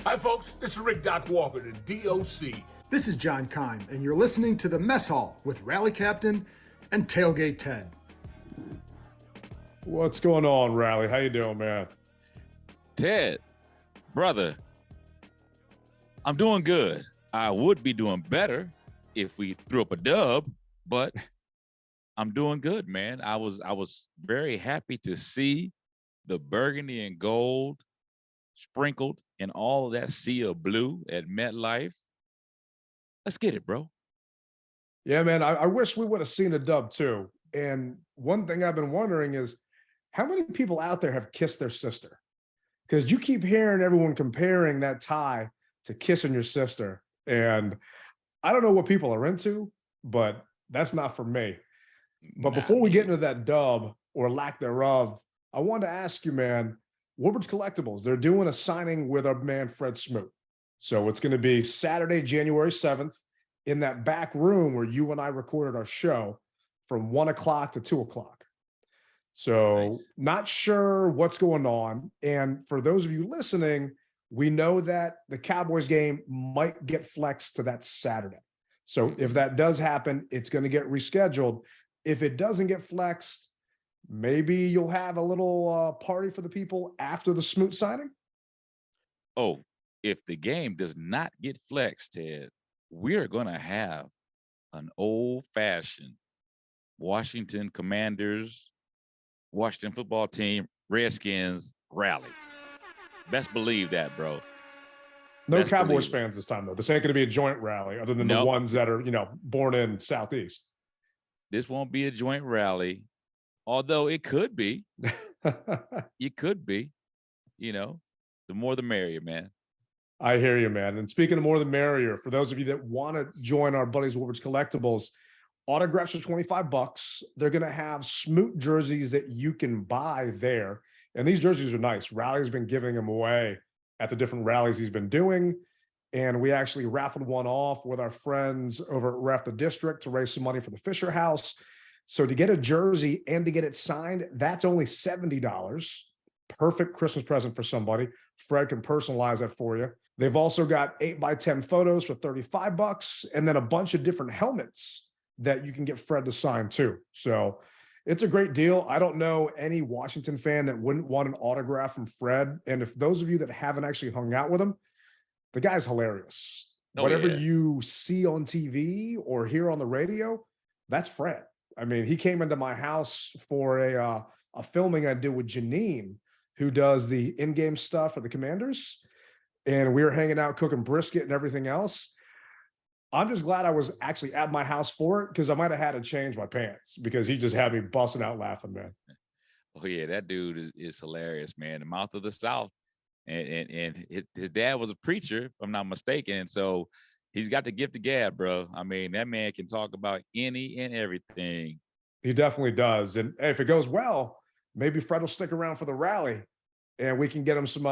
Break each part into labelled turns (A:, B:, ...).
A: Hi, folks. This is Rick Doc Walker, the DOC.
B: This is John Kime, and you're listening to the Mess Hall with Rally Captain and Tailgate Ted.
C: What's going on, Rally? How you doing, man?
D: Ted, brother, I'm doing good. I would be doing better if we threw up a dub, but I'm doing good, man. I was very happy to see the burgundy and gold sprinkled in all of that sea of blue at MetLife. Let's get it, bro.
C: Yeah, man, I wish we would have seen a dub too. And one thing I've been wondering is how many people out there have kissed their sister? Because you keep hearing everyone comparing that tie to kissing your sister. And I don't know what people are into, but that's not for me. But before we get into that dub or lack thereof, I wanted to ask you, man, Woodbridge Collectibles, they're doing a signing with our man, Fred Smoot. So it's going to be Saturday, January 7th in that back room where you and I recorded our show from 1 o'clock to 2 o'clock. So
D: Nice.
C: Not sure what's going on. And for those of you listening, we know that the Cowboys game might get flexed to that Saturday. So if that does happen, it's going to get rescheduled. If it doesn't get flexed, maybe you'll have a little party for the people after the Smoot signing.
D: Oh, if the game does not get flexed, Ted, we're going to have an old-fashioned Washington Commanders, Washington football team, Redskins rally. Best believe that, bro.
C: No
D: Best
C: Cowboys
D: believe it.
C: fans this time, though. This ain't going to be a joint rally other than the
D: Nope.
C: ones that are, born in Southeast.
D: This won't be a joint rally, although it could be. It could be. The more the merrier, man.
C: I hear you, man. And speaking of more the merrier, for those of you that want to join our buddies Woodbridge Collectibles, autographs are $25. They're going to have Smoot jerseys that you can buy there. And these jerseys are nice. Rally's been giving them away at the different rallies he's been doing. And we actually raffled one off with our friends over at Ref the District to raise some money for the Fisher House. So to get a jersey and to get it signed, that's only $70. Perfect Christmas present for somebody. Fred can personalize that for you. They've also got 8x10 photos for $35 and then a bunch of different helmets that you can get Fred to sign too. So it's a great deal. I don't know any Washington fan that wouldn't want an autograph from Fred. And if those of you that haven't actually hung out with him, the guy's hilarious. Whatever you see on TV or hear on the radio, that's Fred. I mean, he came into my house for a filming I did with Janine, who does the in-game stuff for the Commanders. And we were hanging out, cooking brisket and everything else. I'm just glad I was actually at my house for it because I might have had to change my pants because he just had me busting out laughing, man.
D: Oh, yeah, that dude is hilarious, man. The mouth of the South. And his dad was a preacher, if I'm not mistaken. And so he's got the gift of gab, bro. I mean, that man can talk about any and everything.
C: He definitely does. And if it goes well, maybe Fred will stick around for the rally and we can get him some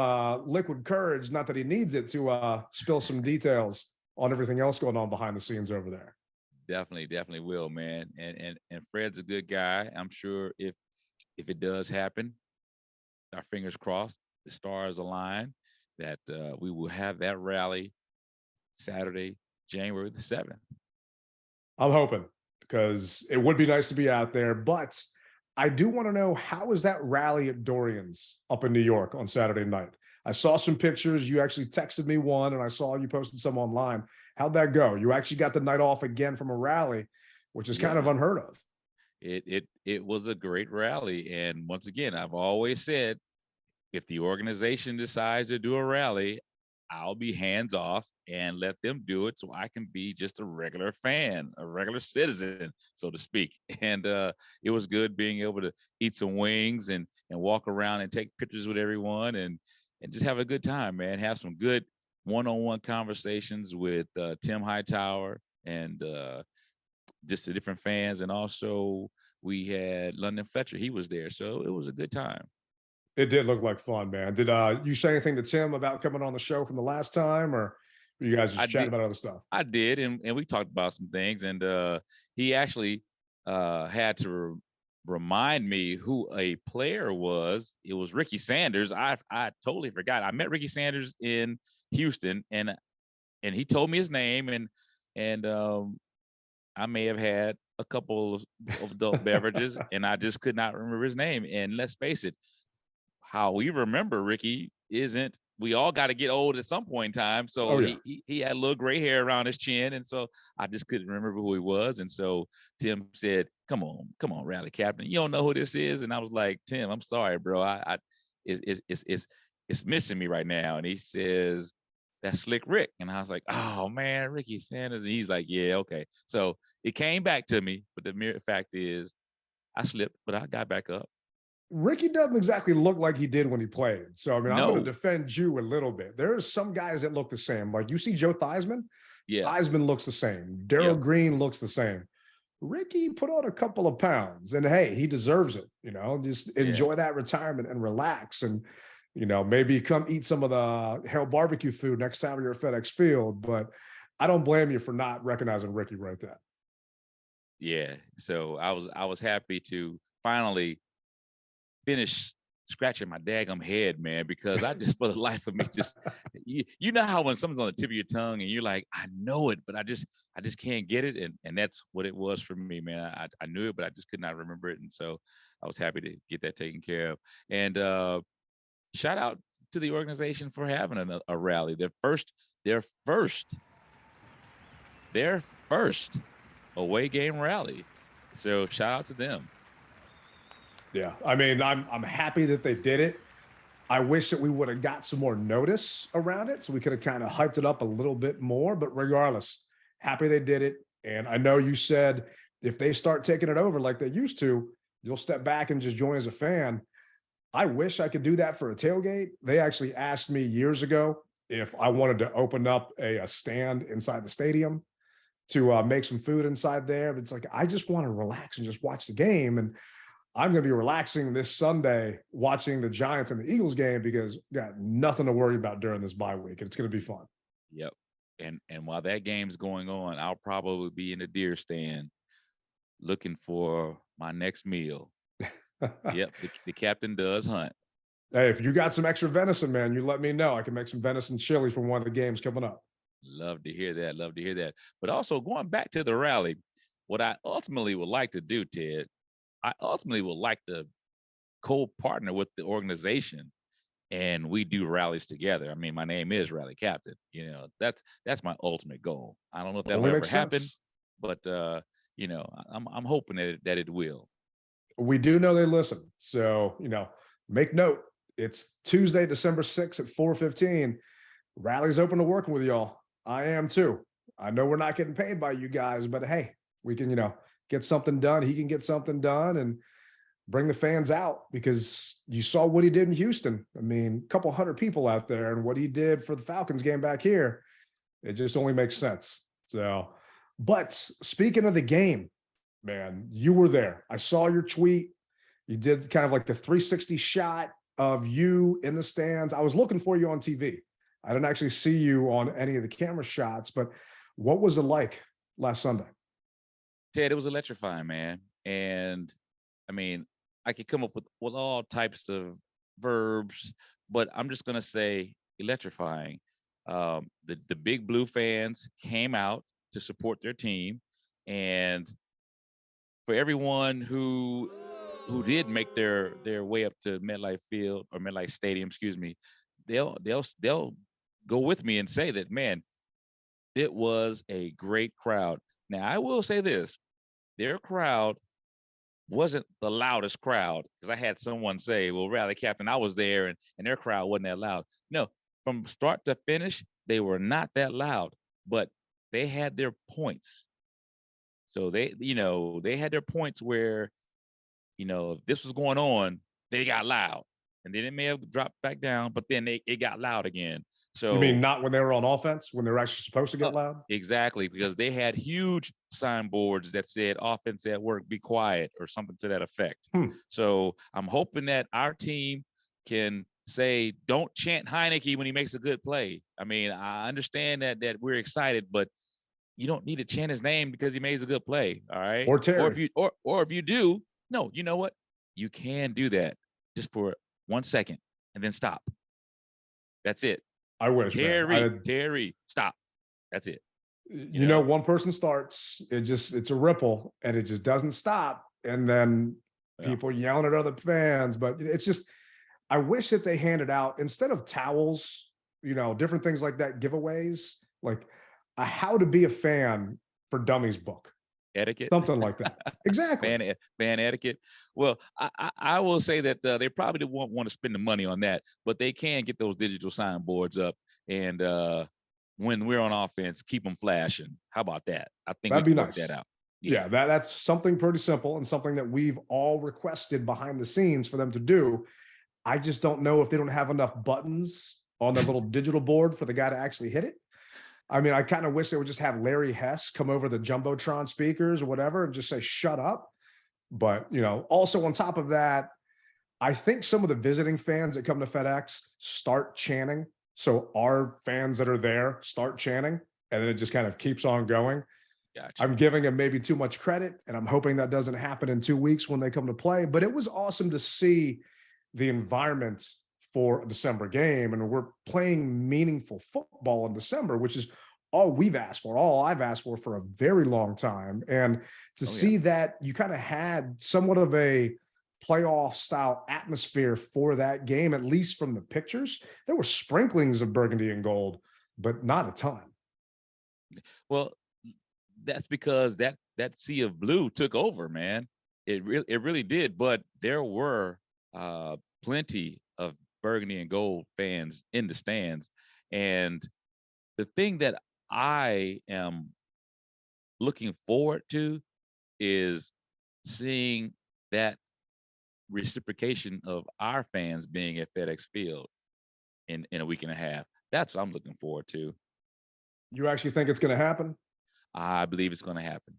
C: liquid courage. Not that he needs it to spill some details on everything else going on behind the scenes over there.
D: Definitely will, man. And Fred's a good guy. I'm sure if it does happen, our fingers crossed, the stars align, that we will have that rally Saturday, January the 7th.
C: I'm hoping because it would be nice to be out there, but I do want to know, how is that rally at Dorian's up in New York on Saturday night? I saw some pictures. You actually texted me one and I saw you posted some online. How'd that go? You actually got the night off again from a rally, which is kind of unheard of.
D: It was a great rally. And once again, I've always said, if the organization decides to do a rally, I'll be hands off and let them do it so I can be just a regular fan, a regular citizen, so to speak. And it was good being able to eat some wings and walk around and take pictures with everyone and just have a good time, man. Have some good one-on-one conversations with Tim Hightower and just the different fans. And also we had London Fletcher. He was there. So it was a good time.
C: It did look like fun, man. Did you say anything to Tim about coming on the show from the last time, or were you guys just chatting about other stuff?
D: I did, and we talked about some things, and he actually had to remind me who a player was. It was Ricky Sanders. I totally forgot. I met Ricky Sanders in Houston, and he told me his name, and I may have had a couple of adult beverages, and I just could not remember his name. And let's face it, how we remember Ricky isn't. We all got to get old at some point in time. So
C: Oh, yeah.
D: he had a little gray hair around his chin, and so I just couldn't remember who he was. And so Tim said, come on, Rally Captain, you don't know who this is?" And I was like, "Tim, I'm sorry, bro. It's missing me right now." And he says, "That's Slick Rick." And I was like, "Oh man, Ricky Sanders." And he's like, "Yeah, okay." So it came back to me, but the mere fact is I slipped, but I got back up.
C: Ricky doesn't exactly look like he did when he played. So, I mean, I'm going to
D: No.
C: defend you a little bit. There are some guys that look the same. Like you see Joe Theismann.
D: Yeah.
C: Theismann looks the same. Darryl Green looks the same. Ricky put on a couple of pounds, and hey, he deserves it. Just enjoy that retirement and relax, and maybe come eat some of the Hell barbecue food next time you're at FedEx Field. But I don't blame you for not recognizing Ricky right there.
D: Yeah. So I was happy to finally finish scratching my daggum head, man, because I just, for the life of me, just you know how when something's on the tip of your tongue and you're like, I know it, but I just can't get it, and that's what it was for me, man. I knew it, but I just could not remember it, and so I was happy to get that taken care of. And shout out to the organization for having a rally, their first away game rally. So shout out to them.
C: Yeah, I mean, I'm happy that they did it. I wish that we would have got some more notice around it, so we could have kind of hyped it up a little bit more. But regardless, happy they did it. And I know you said if they start taking it over like they used to, you'll step back and just join as a fan. I wish I could do that for a tailgate. They actually asked me years ago if I wanted to open up a stand inside the stadium to make some food inside there. But it's like, I just want to relax and just watch the game. And I'm going to be relaxing this Sunday watching the Giants and the Eagles game because got nothing to worry about during this bye week. It's going to be fun.
D: Yep. And while that game's going on, I'll probably be in the deer stand looking for my next meal. Yep. The captain does hunt.
C: Hey, if you got some extra venison, man, you let me know. I can make some venison chili for one of the games coming up.
D: Love to hear that. Love to hear that. But also going back to the rally, what I ultimately would like to do, Ted, I ultimately would like to co-partner with the organization, and we do rallies together. I mean, my name is Rally Captain. That's my ultimate goal. I don't know if that'll ever happen, but I'm hoping that it will.
C: We do know they listen, so make note. It's Tuesday, December 6th at 4:15. Rally's open to working with y'all. I am too. I know we're not getting paid by you guys, but hey, we can get something done. He can get something done and bring the fans out, because you saw what he did in Houston. I mean, a couple hundred people out there, and what he did for the Falcons game back here, it just only makes sense. So, but speaking of the game, man, you were there. I saw your tweet. You did kind of like the 360 shot of you in the stands. I was looking for you on TV. I didn't actually see you on any of the camera shots, but what was it like last Sunday?
D: Ted, it was electrifying, man. And I mean, I could come up with all types of verbs, but I'm just gonna say electrifying. The Big Blue fans came out to support their team, and for everyone who did make their way up to MetLife Field, or MetLife Stadium, excuse me, they'll go with me and say that, man, it was a great crowd. Now, I will say this: their crowd wasn't the loudest crowd, because I had someone say, well, Rally Captain, I was there, and their crowd wasn't that loud. No, from start to finish, they were not that loud, but they had their points. So they had their points where, if this was going on, they got loud, and then it may have dropped back down, but then it got loud again. So
C: you mean not when they were on offense, when they were actually supposed to get loud?
D: Exactly, because they had huge signboards that said "offense at work, be quiet," or something to that effect. So I'm hoping that our team can say, don't chant Heineke when he makes a good play. I mean, I understand that we're excited, but you don't need to chant his name because he makes a good play. All right.
C: Or Terry.
D: Or if you do, no, you know what? You can do that just for 1 second and then stop. That's it.
C: I wish, man.
D: Terry, stop. That's it.
C: You know, one person starts, it's a ripple and it just doesn't stop. And then people yelling at other fans, but it's just, I wish that they handed out, instead of towels, different things like that, giveaways, like a how to be a fan for dummies book.
D: Etiquette.
C: Something like that. Exactly.
D: Fan etiquette. Well, I will say that they probably won't want to spend the money on that, but they can get those digital signboards up. And when we're on offense, keep them flashing. How about that? I think
C: that'd
D: we
C: be
D: can
C: nice.
D: work that out.
C: Yeah, that's something pretty simple and something that we've all requested behind the scenes for them to do. I just don't know if they don't have enough buttons on the little digital board for the guy to actually hit it. I mean, I kind of wish they would just have Larry Hess come over the Jumbotron speakers or whatever and just say, shut up. But, also on top of that, I think some of the visiting fans that come to FedEx start chanting. So our fans that are there start chanting, and then it just kind of keeps on going.
D: Gotcha.
C: I'm giving them maybe too much credit, and I'm hoping that doesn't happen in 2 weeks when they come to play. But it was awesome to see the environment for a December game, and we're playing meaningful football in December, which is all we've asked for, all I've asked for a very long time. And to see that you kind of had somewhat of a playoff style atmosphere for that game, at least from the pictures, there were sprinklings of burgundy and gold, but not a ton.
D: Well, that's because that sea of blue took over, man. It really did. But there were plenty of burgundy and gold fans in the stands. And the thing that I am looking forward to is seeing that reciprocation of our fans being at FedEx Field in a week and a half. That's what I'm looking forward to.
C: You actually think it's going to happen?
D: I believe it's going to happen.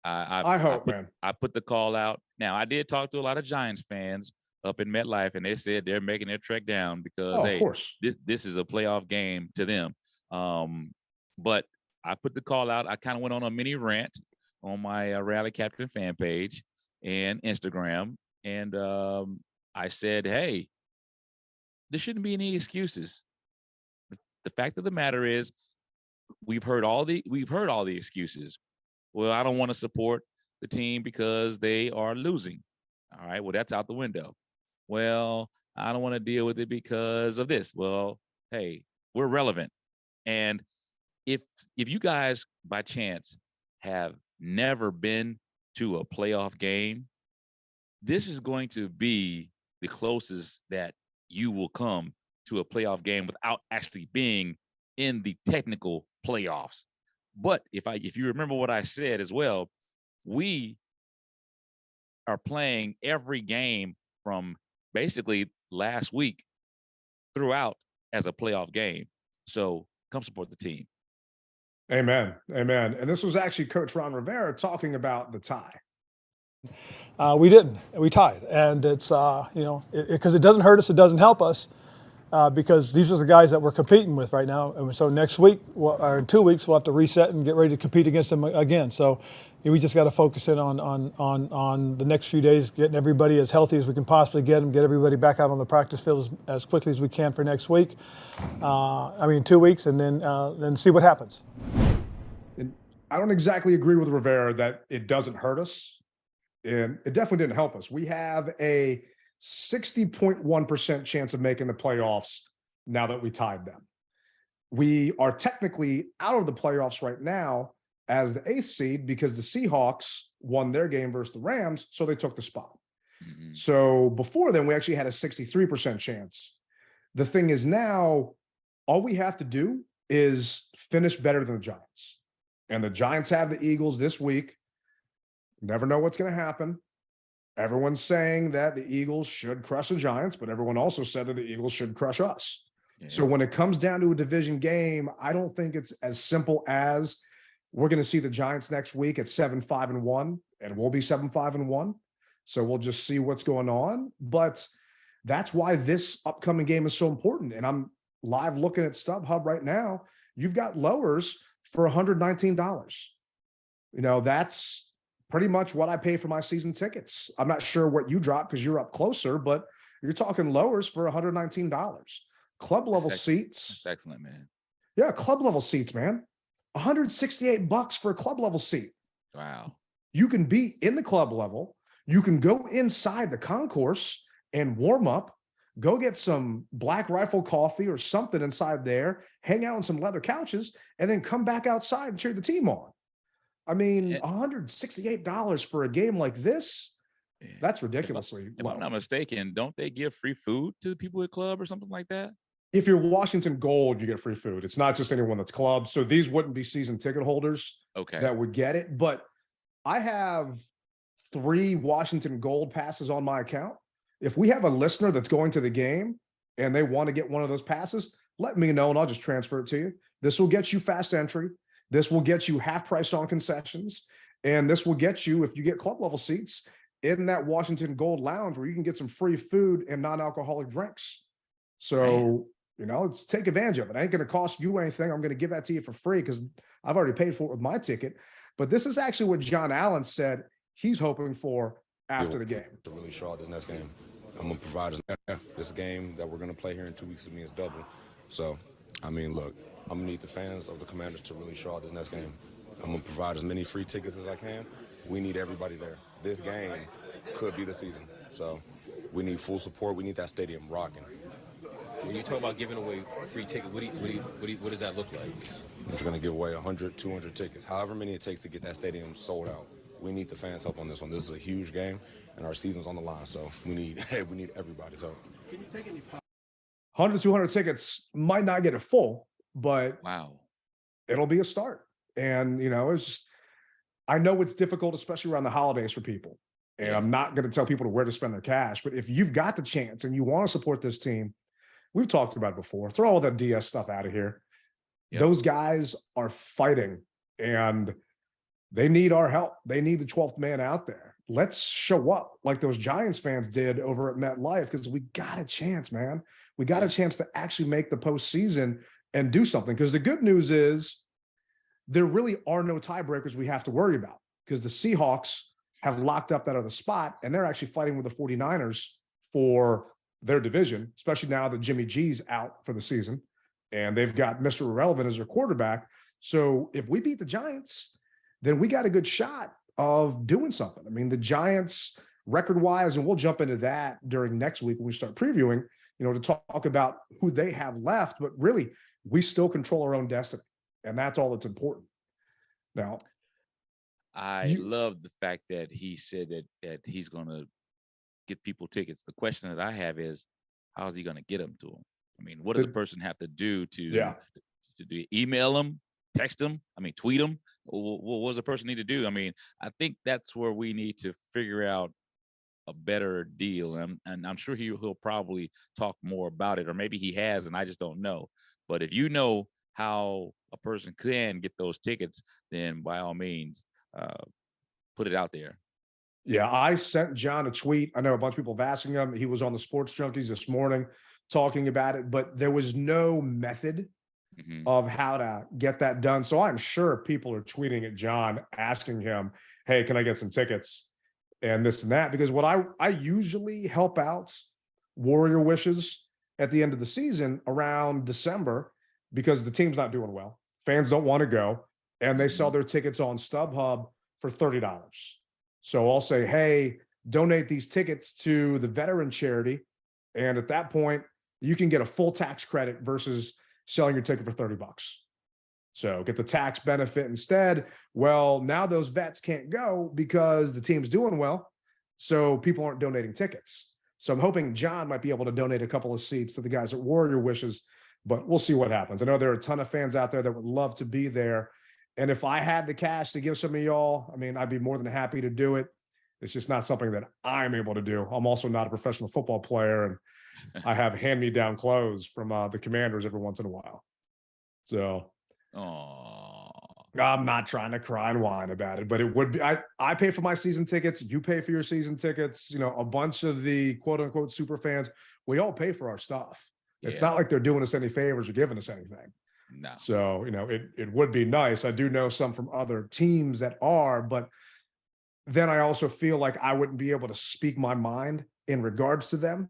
C: I hope, man.
D: I put the call out. Now, I did talk to a lot of Giants fans up in MetLife, and they said they're making their trek down because,
C: of course,
D: this is a playoff game to them. But I put the call out. I kind of went on a mini rant on my Rally Captain fan page and Instagram, and I said, "Hey, there shouldn't be any excuses. The fact of the matter is, we've heard all the excuses. Well, I don't want to support the team because they are losing. All right, well, that's out the window. Well, I don't want to deal with it because of this. Well, hey, we're relevant. And if you guys by chance have never been to a playoff game, this is going to be the closest that you will come to a playoff game without actually being in the technical playoffs. But if you remember what I said as well, we are playing every game from basically last week throughout as a playoff game. So come support the team.
C: Amen. Amen. And this was actually Coach Ron Rivera talking about the tie.
E: We didn't. We tied. And it's, because it doesn't hurt us, it doesn't help us, because these are the guys that we're competing with right now. And so next week, or in 2 weeks, we'll have to reset and get ready to compete against them again. So we just got to focus in on the next few days, getting everybody as healthy as we can possibly get them, get everybody back out on the practice field as quickly as we can for next week. 2 weeks, and then see what happens.
C: And I don't exactly agree with Rivera that it doesn't hurt us. And it definitely didn't help us. We have a 60.1% chance of making the playoffs now that we tied them. We are technically out of the playoffs right now as the 8th seed because the Seahawks won their game versus the Rams, so they took the spot. Mm-hmm. So before then, we actually had a 63% chance. The thing is now, all we have to do is finish better than the Giants. And the Giants have the Eagles this week. Never know what's going to happen. Everyone's saying that the Eagles should crush the Giants, but everyone also said that the Eagles should crush us. Yeah. So when it comes down to a division game, I don't think it's as simple as we're going to see the Giants next week at 7-5-1, and we'll be 7-5-1. So we'll just see what's going on. But that's why this upcoming game is so important. And I'm live looking at StubHub right now. You've got lowers for $119. That's pretty much what I pay for my season tickets. I'm not sure what you drop because you're up closer, but you're talking lowers for $119. Club level
D: That's
C: seats.
D: excellent, man.
C: Yeah, club level seats, man. $168 for a club level seat.
D: Wow.
C: You can be in the club level. You can go inside the concourse and warm up, go get some Black Rifle coffee or something inside there, hang out on some leather couches, and then come back outside and cheer the team on. I mean,
D: And,
C: $168 for a game like this,
D: yeah.
C: that's ridiculously
D: If
C: low.
D: I'm not mistaken, don't they give free food to the people at club or something like that?
C: If you're Washington Gold, you get free food. It's not just anyone that's club. So these wouldn't be season ticket holders
D: Okay.
C: that would get it. But I have 3 Washington Gold passes on my account. If we have a listener that's going to the game and they want to get one of those passes, let me know and I'll just transfer it to you. This will get you fast entry. This will get you half price on concessions. And this will get you, if you get club level seats, in that Washington Gold lounge where you can get some free food and non-alcoholic drinks. So, you know, let's take advantage of it. It ain't going to cost you anything. I'm going to give that to you for free because I've already paid for it with my ticket. But this is actually what John Allen said he's hoping for after the game.
F: To really show out this next game. I'm going to provide this game that we're going to play here in 2 weeks to me is double. So, I mean, look, I'm going to need the fans of the Commanders to really show out this next game. I'm going to provide as many free tickets as I can. We need everybody there. This game could be the season. So, we need full support. We need that stadium rocking.
G: When you talk about giving away free tickets, what does that look like?
F: We're going to give away 100, 200 tickets, however many it takes to get that stadium sold out. We need the fans' help on this one. This is a huge game, and our season's on the line, so we need everybody's help.
B: Can you take any
C: 100, 200 tickets might not get it full, but
D: Wow.
C: it'll be a start. And, you know, it's just, I know it's difficult, especially around the holidays for people. And I'm not going to tell people where to spend their cash, but if you've got the chance and you want to support this team, we've talked about it before, throw all that DS stuff out of here.
D: Yep.
C: Those guys are fighting and they need our help. They need the 12th man out there. Let's show up like those Giants fans did over at MetLife because we got a chance, man. We got a chance to actually make the postseason and do something. Because the good news is there really are no tiebreakers we have to worry about because the Seahawks have locked up that other spot and they're actually fighting with the 49ers for their division, especially now that Jimmy G's out for the season and they've got Mr. Irrelevant as their quarterback. So if we beat the Giants, then we got a good shot of doing something. I mean, the Giants record-wise, and we'll jump into that during next week when we start previewing, you know, to talk about who they have left, but really we still control our own destiny. And that's all that's important. Now,
D: I love the fact that he said that he's going to get people tickets. The question that I have is, how is he going to get them to them? I mean, what does a person have to do to do? Email them, text them? I mean, tweet them? What does a person need to do? I mean, I think that's where we need to figure out a better deal. And I'm sure he'll probably talk more about it, or maybe he has, and I just don't know. But if you know how a person can get those tickets, then by all means, put it out there.
C: Yeah, I sent John a tweet. I know a bunch of people have asking him. He was on the Sports Junkies this morning talking about it, but there was no method of how to get that done. So I'm sure people are tweeting at John asking him, hey, can I get some tickets and this and that? Because what I usually help out Warrior Wishes at the end of the season around December because the team's not doing well. Fans don't want to go and they sell their tickets on StubHub for $30. So I'll say, hey, donate these tickets to the veteran charity. And at that point, you can get a full tax credit versus selling your ticket for $30. So get the tax benefit instead. Well, now those vets can't go because the team's doing well. So people aren't donating tickets. So I'm hoping John might be able to donate a couple of seats to the guys at Warrior Wishes, but we'll see what happens. I know there are a ton of fans out there that would love to be there. And if I had the cash to give some of y'all, I mean, I'd be more than happy to do it. It's just not something that I'm able to do. I'm also not a professional football player, and I have hand-me-down clothes from the Commanders every once in a while. So I'm not trying to cry and whine about it, but it would be, I pay for my season tickets. You pay for your season tickets. You know, a bunch of the quote unquote super fans, we all pay for our stuff. It's not like they're doing us any favors or giving us anything.
D: No.
C: So, you know, it would be nice. I do know some from other teams that are, but then I also feel like I wouldn't be able to speak my mind in regards to them.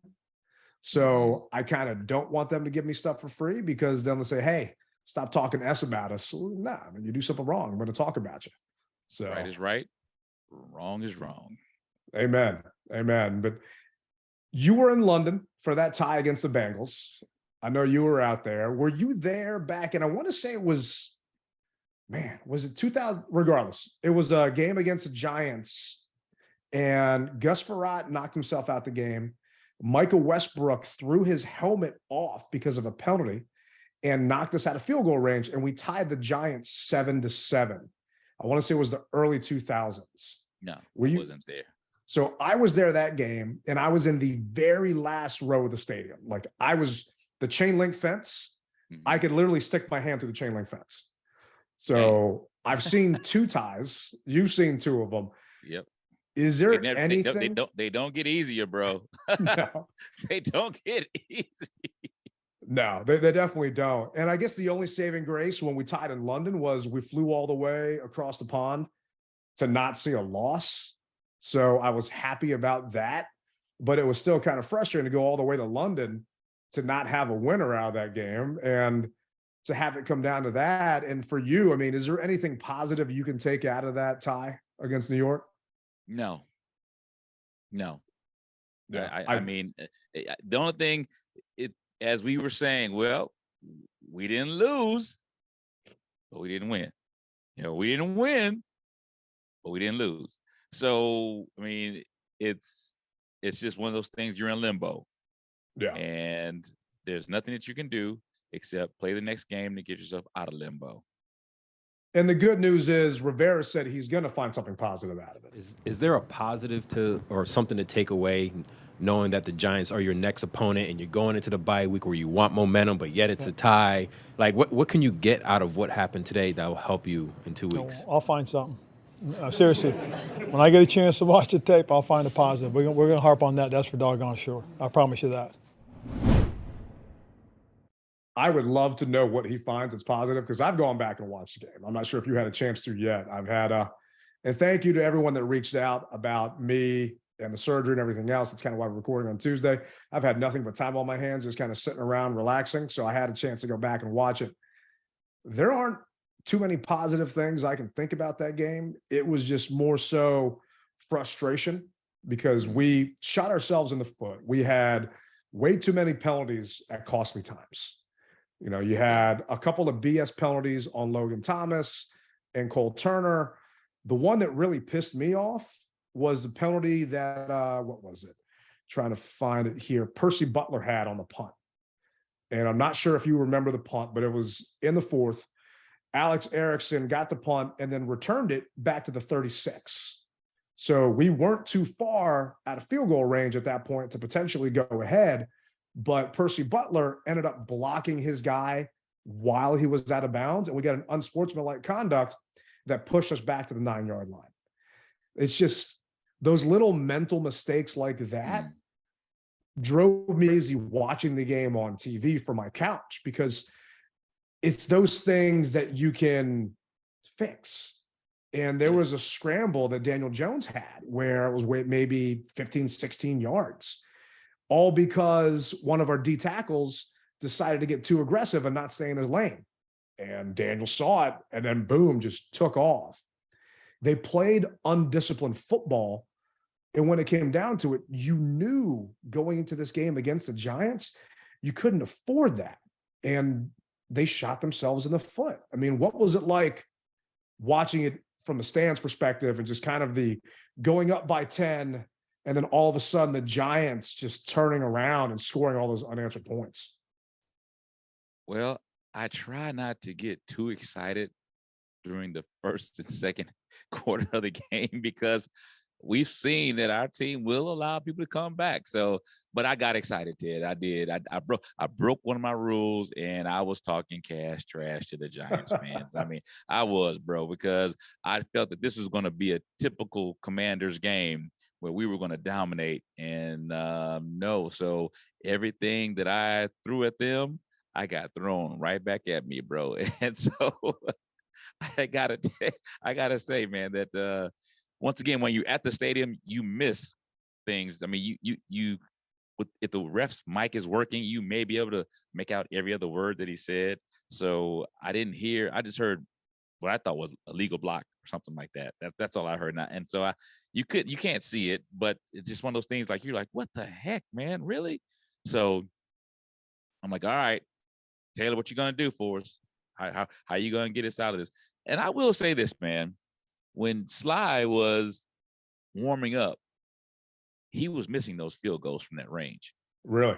C: So I kind of don't want them to give me stuff for free, because then they'll say, hey, stop talking S about us. Well, nah, I mean, you do something wrong, I'm going to talk about you. So
D: Right is right, wrong is wrong.
C: amen. Amen. But you were in London for that tie against the Bengals. I know you were out there. Were you there back? And I want to say it was, man, was it 2000? Regardless, it was a game against the Giants, and Gus Frerotte knocked himself out the game. Michael Westbrook threw his helmet off because of a penalty and knocked us out of field goal range, and we tied the Giants 7-7. I want to say it was the early 2000s.
D: No,
C: Were you?
D: wasn't there.
C: So I was there that game, and I was in the very last row of the stadium. Like, I was the chain link fence. I could literally stick my hand through the chain link fence. So I've seen two ties. You've seen two of them.
D: Yep.
C: Is there
D: They
C: anything?
D: they don't get easier, bro.
C: No,
D: They don't get easy.
C: no, they definitely don't. And I guess the only saving grace when we tied in London was we flew all the way across the pond to not see a loss. So I was happy about that, but it was still kind of frustrating to go all the way to London to not have a winner out of that game and to have it come down to that. And for you, I mean, is there anything positive you can take out of that tie against New York?
D: No.
C: Yeah,
D: I mean, the only thing, as we were saying, well, we didn't lose, but we didn't win. We didn't win, but we didn't lose. So, I mean, it's just one of those things. You're in limbo,
C: yeah.
D: and there's nothing that you can do except play the next game to get yourself out of limbo.
C: And the good news is Rivera said he's going to find something positive out of it.
G: Is there a positive to or something to take away, knowing that the Giants are your next opponent and you're going into the bye week where you want momentum, but yet it's a tie? Like, what can you get out of what happened today that will help you in 2 weeks?
E: I'll find something. Seriously, when I get a chance to watch the tape, I'll find a positive. We're gonna harp on that. That's for doggone sure. I promise you that.
C: I would love to know what he finds that's positive, because I've gone back and watched the game. I'm not sure if you had a chance to yet. I've had and thank you to everyone that reached out about me and the surgery and everything else. That's kind of why we're recording on Tuesday. I've had nothing but time on my hands, just kind of sitting around relaxing. So I had a chance to go back and watch it. There aren't too many positive things I can think about that game. It was just more so frustration, because we shot ourselves in the foot. We had way too many penalties at costly times. You had a couple of BS penalties on Logan Thomas and Cole Turner. The one that really pissed me off was the penalty that, what was it? Trying to find it here. Percy Butler had on the punt. And I'm not sure if you remember the punt, but it was in the fourth. Alex Erickson got the punt and then returned it back to the 36. So we weren't too far out of field goal range at that point to potentially go ahead. But Percy Butler ended up blocking his guy while he was out of bounds, and we got an unsportsmanlike conduct that pushed us back to the 9-yard line. It's just those little mental mistakes like that drove me crazy watching the game on TV from my couch, because it's those things that you can fix. And there was a scramble that Daniel Jones had where it was maybe 15, 16 yards. All because one of our D tackles decided to get too aggressive and not stay in his lane. And Daniel saw it, and then boom, just took off. They played undisciplined football. And when it came down to it, you knew going into this game against the Giants, you couldn't afford that. And they shot themselves in the foot. I mean, what was it like watching it from a stands perspective and just kind of the going up by 10, and then all of a sudden the Giants just turning around and scoring all those unanswered points?
D: Well, I try not to get too excited during the first and second quarter of the game, because we've seen that our team will allow people to come back. So, but I got excited, Ted. I did. I broke one of my rules, and I was talking cash trash to the Giants fans. I mean, I was, bro, because I felt that this was going to be a typical Commanders game where we were going to dominate, and no. So everything that I threw at them, I got thrown right back at me, bro. And so I gotta say, man, that once again, when you're at the stadium, you miss things. I mean, you if the ref's mic is working, you may be able to make out every other word that he said. So I didn't hear. I just heard what I thought was a legal block or something like that. That's all I heard. And so you can't see it, but it's just one of those things like you're like, what the heck, man, really? So I'm like, all right, Taylor, what you gonna do for us? How you gonna get us out of this? And I will say this, man, when Sly was warming up, he was missing those field goals from that range.
C: Really?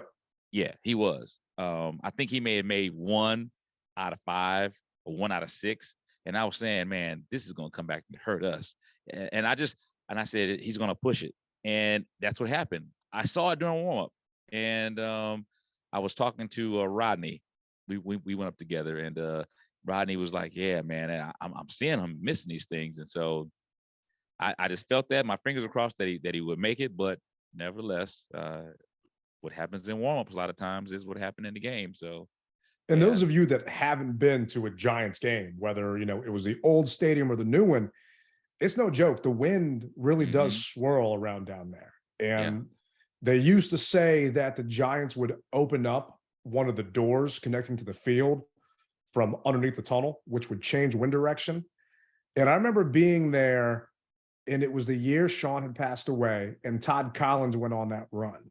D: Yeah, he was. I think he may have made 1 out of 5 or 1 out of 6. And I was saying, man, this is going to come back and hurt us. And I said, he's going to push it. And that's what happened. I saw it during warm up. And I was talking to Rodney. We went up together, and Rodney was like, yeah, man, I'm seeing him missing these things. And so I just felt that. My fingers were crossed that he would make it. But nevertheless, what happens in warm-ups a lot of times is what happened in the game. So,
C: and
D: yeah.
C: those of you that haven't been to a Giants game, whether it was the old stadium or the new one, it's no joke. The wind really does swirl around down there. And they used to say that the Giants would open up one of the doors connecting to the field from underneath the tunnel, which would change wind direction. And I remember being there, and it was the year Sean had passed away, and Todd Collins went on that run.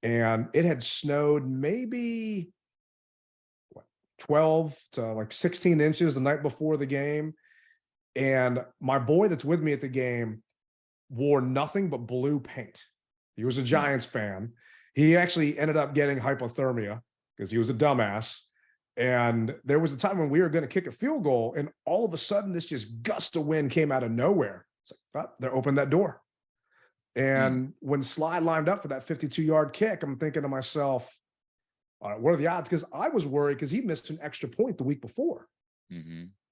C: And it had snowed maybe 12 to like 16 inches the night before the game. And my boy that's with me at the game wore nothing but blue paint. He was a Giants fan. He actually ended up getting hypothermia because he was a dumbass. And there was a time when we were going to kick a field goal, and all of a sudden this just gust of wind came out of nowhere. It's like, oh, they opened that door. And when Sly lined up for that 52-yard kick, I'm thinking to myself, all right, what are the odds? Because I was worried because he missed an extra point the week before.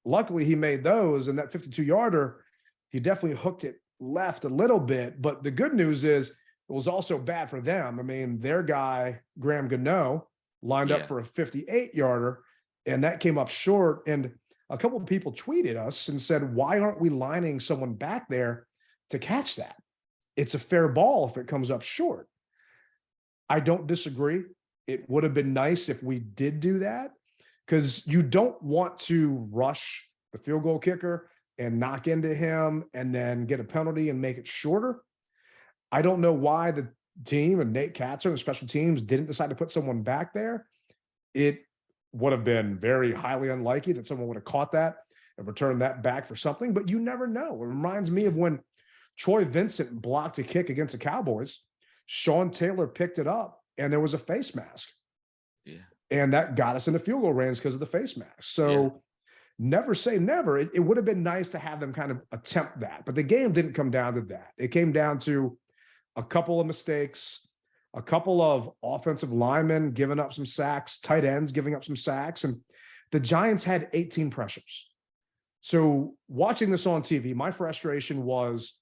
C: Luckily, he made those, and that 52-yarder, he definitely hooked it left a little bit. But the good news is it was also bad for them. I mean, their guy, Graham Gano, lined up for a 58-yarder, and that came up short. And a couple of people tweeted us and said, why aren't we lining someone back there to catch that? It's a fair ball if it comes up short. I don't disagree. It would have been nice if we did do that, because you don't want to rush the field goal kicker and knock into him and then get a penalty and make it shorter. I don't know why the team and Nate Katzer and the special teams didn't decide to put someone back there. It would have been very highly unlikely that someone would have caught that and returned that back for something, but you never know. It reminds me of when Troy Vincent blocked a kick against the Cowboys. Sean Taylor picked it up, and there was a face mask. And that got us into field goal range because of the face mask. So never say never. It would have been nice to have them kind of attempt that, but the game didn't come down to that. It came down to a couple of mistakes, a couple of offensive linemen giving up some sacks, tight ends giving up some sacks, and the Giants had 18 pressures. So watching this on TV, my frustration was,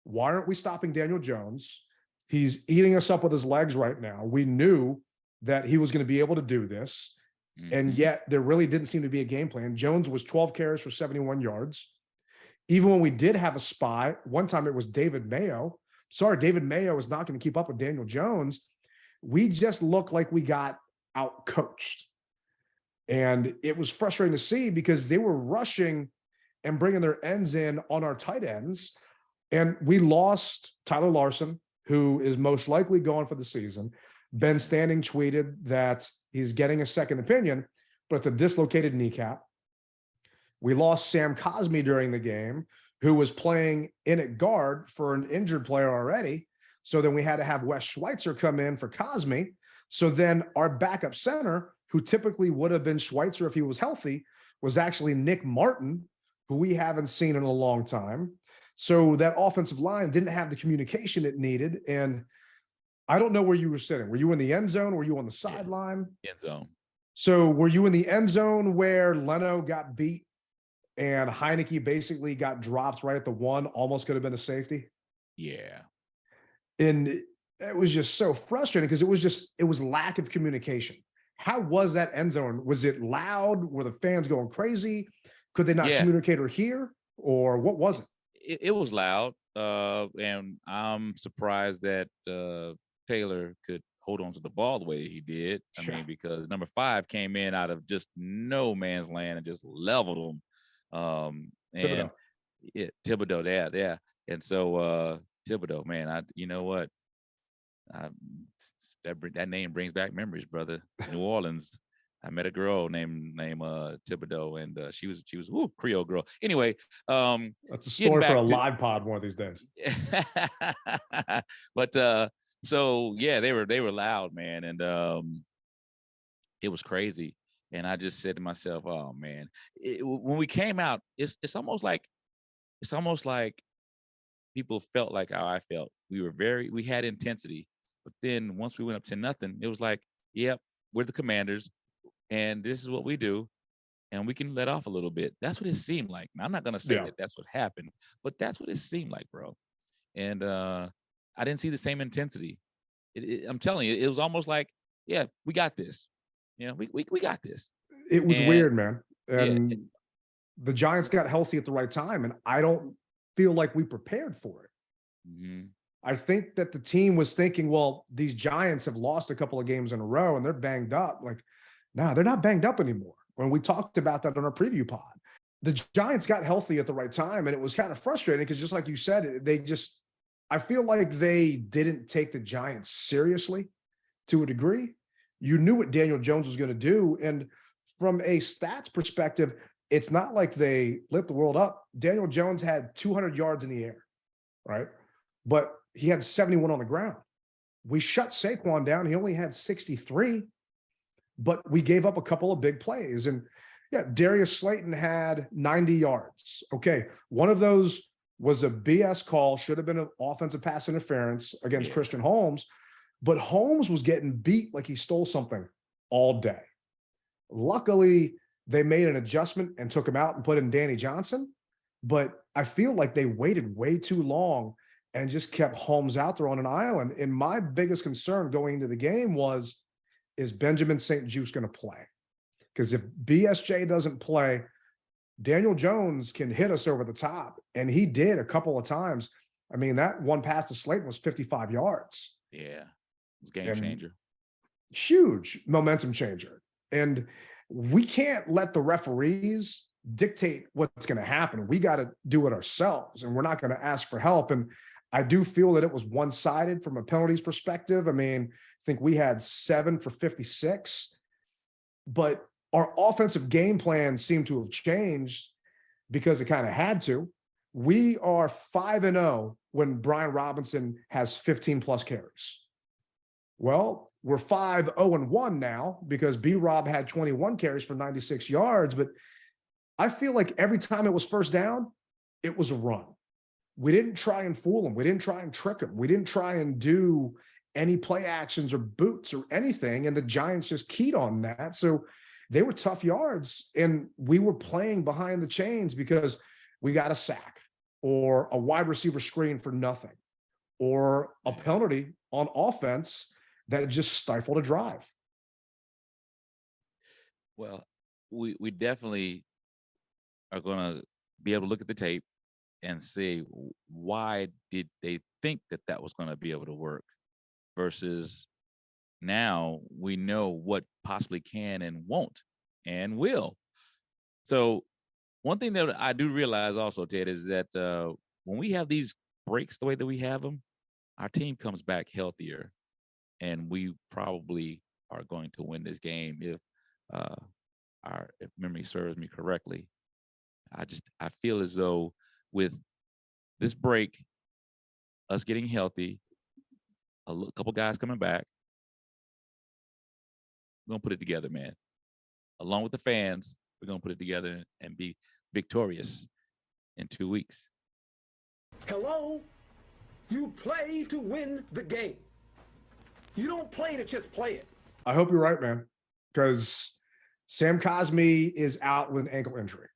C: why aren't we stopping Daniel Jones? He's eating us up with his legs right now. We knew that he was going to be able to do this, and yet there really didn't seem to be a game plan. Jones was 12 carries for 71 yards. Even when we did have a spy, one time it was David Mayo. Sorry, David Mayo is not going to keep up with Daniel Jones. We just looked like we got out-coached. And it was frustrating to see because they were rushing and bringing their ends in on our tight ends. And we lost Tyler Larson, who is most likely gone for the season. Ben Standing tweeted that he's getting a second opinion, but it's a dislocated kneecap. We lost Sam Cosme during the game, who was playing in at guard for an injured player already. So then we had to have Wes Schweitzer come in for Cosme. So then our backup center, who typically would have been Schweitzer if he was healthy, was actually Nick Martin, who we haven't seen in a long time. So that offensive line didn't have the communication it needed. And I don't know where you were sitting. Were you in the end zone? Were you on the sideline?
D: End zone.
C: So were you in the end zone where Leno got beat and Heineke basically got dropped right at the one, almost could have been a safety?
D: Yeah.
C: And it was just so frustrating because it was lack of communication. How was that end zone? Was it loud? Were the fans going crazy? Could they not communicate or hear? Or what was it?
D: It was loud. And I'm surprised that Taylor could hold on to the ball the way he did. I mean, because number 5 came in out of just no man's land and just leveled him. And Thibodeau, yeah. And so Thibodeau, man, you know what? That name brings back memories, brother. New Orleans. I met a girl named Thibodeau, and she was Creole girl. Anyway,
C: that's a story for a live pod one of these days.
D: But so yeah, they were loud, man, and it was crazy. And I just said to myself, oh man, when we came out, it's almost like people felt like how I felt. We had intensity, but then once we went up 10-0, it was like, yep, we're the Commanders, and this is what we do, and we can let off a little bit. That's what it seemed like. Now, I'm not gonna say that that's what happened, but that's what it seemed like, bro. And I didn't see the same intensity. I'm telling you, it was almost like, yeah, we got this. You know, we got this.
C: It was weird, man. And
D: yeah,
C: the Giants got healthy at the right time, and I don't feel like we prepared for it.
D: Mm-hmm.
C: I think that the team was thinking, well, these Giants have lost a couple of games in a row and they're banged up. Like, no, they're not banged up anymore. When we talked about that on our preview pod, the Giants got healthy at the right time, and it was kind of frustrating because, just like you said, I feel like they didn't take the Giants seriously to a degree. You knew what Daniel Jones was going to do. And from a stats perspective, it's not like they lit the world up. Daniel Jones had 200 yards in the air, right? But he had 71 on the ground. We shut Saquon down. He only had 63, but we gave up a couple of big plays. And yeah, Darius Slayton had 90 yards. Okay, one of those was a BS call, should have been an offensive pass interference against Christian Holmes, but Holmes was getting beat like he stole something all day. Luckily, they made an adjustment and took him out and put in Danny Johnson, but I feel like they waited way too long and just kept Holmes out there on an island. And my biggest concern going into the game was, is Benjamin St-Juste going to play? Because if BSJ doesn't play, Daniel Jones can hit us over the top. And he did a couple of times. I mean, that one pass to Slayton was 55 yards.
D: Yeah, it was a game changer.
C: Huge momentum changer. And we can't let the referees dictate what's going to happen. We got to do it ourselves, and we're not going to ask for help. And I do feel that it was one-sided from a penalties perspective. I mean, I think we had 7 for 56, but our offensive game plan seemed to have changed because it kind of had to. We are 5-0 when Brian Robinson has 15 plus carries. Well, we're 5-0-1 now because B-Rob had 21 carries for 96 yards. But I feel like every time it was first down, it was a run. We didn't try and fool them. We didn't try and trick them. We didn't try and do any play actions or boots or anything. And the Giants just keyed on that. So they were tough yards. And we were playing behind the chains because we got a sack or a wide receiver screen for nothing or a penalty on offense that just stifled a drive.
D: Well, we definitely are going to be able to look at the tape and say, why did they think that was going to be able to work versus now we know what possibly can and won't and will. So one thing that I do realize also, Ted, is that when we have these breaks the way that we have them, our team comes back healthier, and we probably are going to win this game if memory serves me correctly. I feel as though with this break, us getting healthy, couple guys coming back, we're gonna put it together, man. Along with the fans, we're gonna put it together and be victorious in 2 weeks.
H: Hello? You play to win the game. You don't play to just play it.
C: I hope you're right, man, because Sam Cosmi is out with an ankle injury.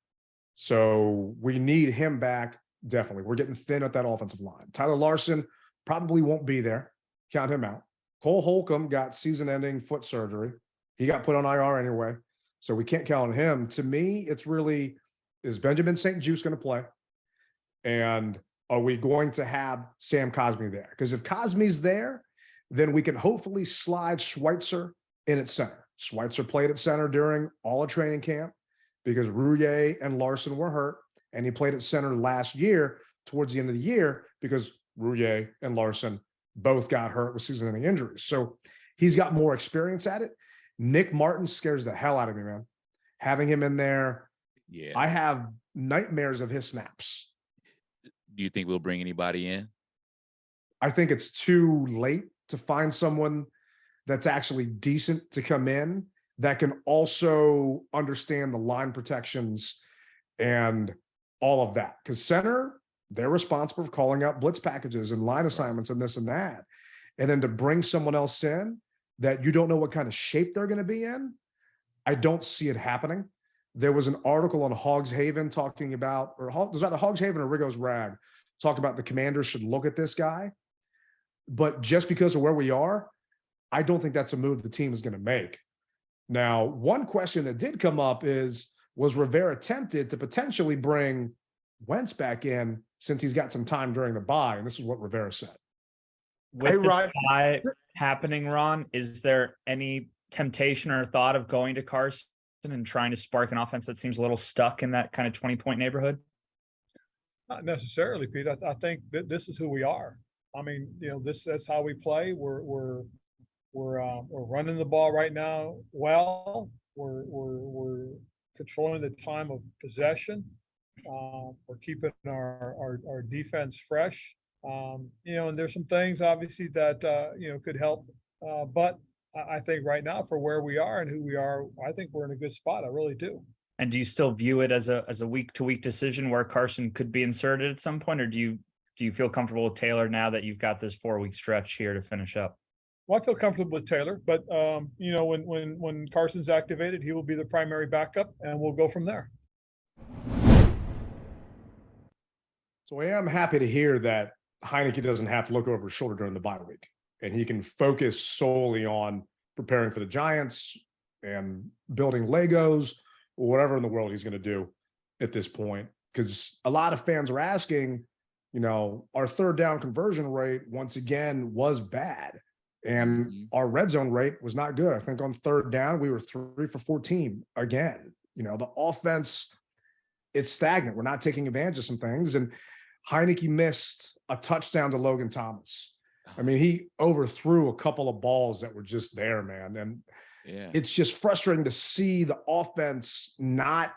C: So we need him back, definitely. We're getting thin at that offensive line. Tyler Larson probably won't be there. Count him out. Cole Holcomb got season-ending foot surgery. He got put on IR anyway, so we can't count on him. To me, it's really, is Benjamin St-Juste going to play? And are we going to have Sam Cosmi there? Because if Cosmi's there, then we can hopefully slide Schweitzer in at center. Schweitzer played at center during all of training camp because Rouillet and Larson were hurt, and he played at center last year towards the end of the year because Rouillet and Larson both got hurt with season-ending injuries. So he's got more experience at it. Nick Martin scares the hell out of me, man. Having him in there,
D: Yeah.
C: I have nightmares of his snaps.
D: Do you think we'll bring anybody in?
C: I think it's too late to find someone that's actually decent to come in that can also understand the line protections and all of that. Because center, they're responsible for calling out blitz packages and line assignments and this and that. And then to bring someone else in that you don't know what kind of shape they're going to be in, I don't see it happening. There was an article on Hogs Haven talking about, or was either Hogs Haven or Rigo's Rag, talked about the Commanders should look at this guy. But just because of where we are, I don't think that's a move the team is going to make. Now, one question that did come up is, was Rivera tempted to potentially bring Wentz back in since he's got some time during the bye? And this is what Rivera said.
I: With the bye happening, Ron, is there any temptation or thought of going to Carson and trying to spark an offense that seems a little stuck in that kind of 20-point neighborhood?
E: Not necessarily, Pete. I think that this is who we are. I mean, that's how we play. We're running the ball right now well. We're controlling the time of possession. We're keeping our defense fresh. And there's some things obviously that could help. But I think right now, for where we are and who we are, I think we're in a good spot. I really do.
I: And do you still view it as a week-to-week decision where Carson could be inserted at some point, or do you feel comfortable with Taylor now that you've got this 4-week stretch here to finish up?
E: Well, I feel comfortable with Taylor, but when Carson's activated, he will be the primary backup, and we'll go from there.
C: So I am happy to hear that Heineke doesn't have to look over his shoulder during the bye week, and he can focus solely on preparing for the Giants and building Legos or whatever in the world he's going to do at this point. Because a lot of fans are asking, our third down conversion rate once again was bad. And our red zone rate was not good. I think on third down, we were 3 for 14 again. The offense, it's stagnant. We're not taking advantage of some things. And Heineke missed a touchdown to Logan Thomas. I mean, he overthrew a couple of balls that were just there, man. And it's just frustrating to see the offense not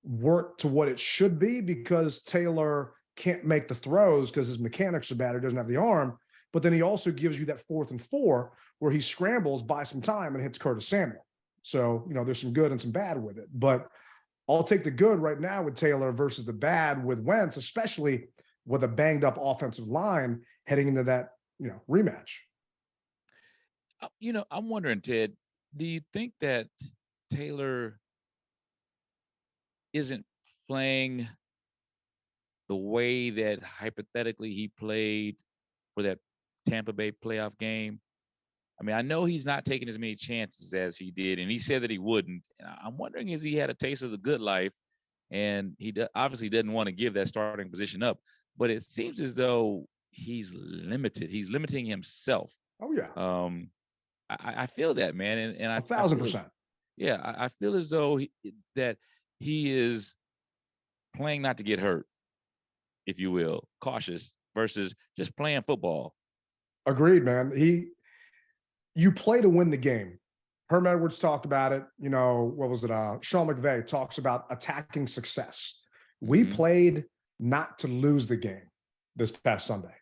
C: work to what it should be because Taylor can't make the throws because his mechanics are bad. He doesn't have the arm. But then he also gives you that 4th and 4 where he scrambles, buys some time, and hits Curtis Samuel. So, there's some good and some bad with it. But I'll take the good right now with Taylor versus the bad with Wentz, especially with a banged up offensive line heading into that, rematch.
D: I'm wondering, Ted, do you think that Taylor isn't playing the way that hypothetically he played for that Tampa Bay playoff game? I mean, I know he's not taking as many chances as he did, and he said that he wouldn't. I'm wondering, is he had a taste of the good life, and he obviously doesn't want to give that starting position up, but it seems as though he's limited. He's limiting himself.
C: Oh, yeah.
D: I feel that, man. And
C: 1,000%.
D: I feel as though that he is playing not to get hurt, if you will, cautious versus just playing football.
C: Agreed, man. You play to win the game. Herm Edwards talked about it. What was it? Sean McVay talks about attacking success. We played not to lose the game this past Sunday.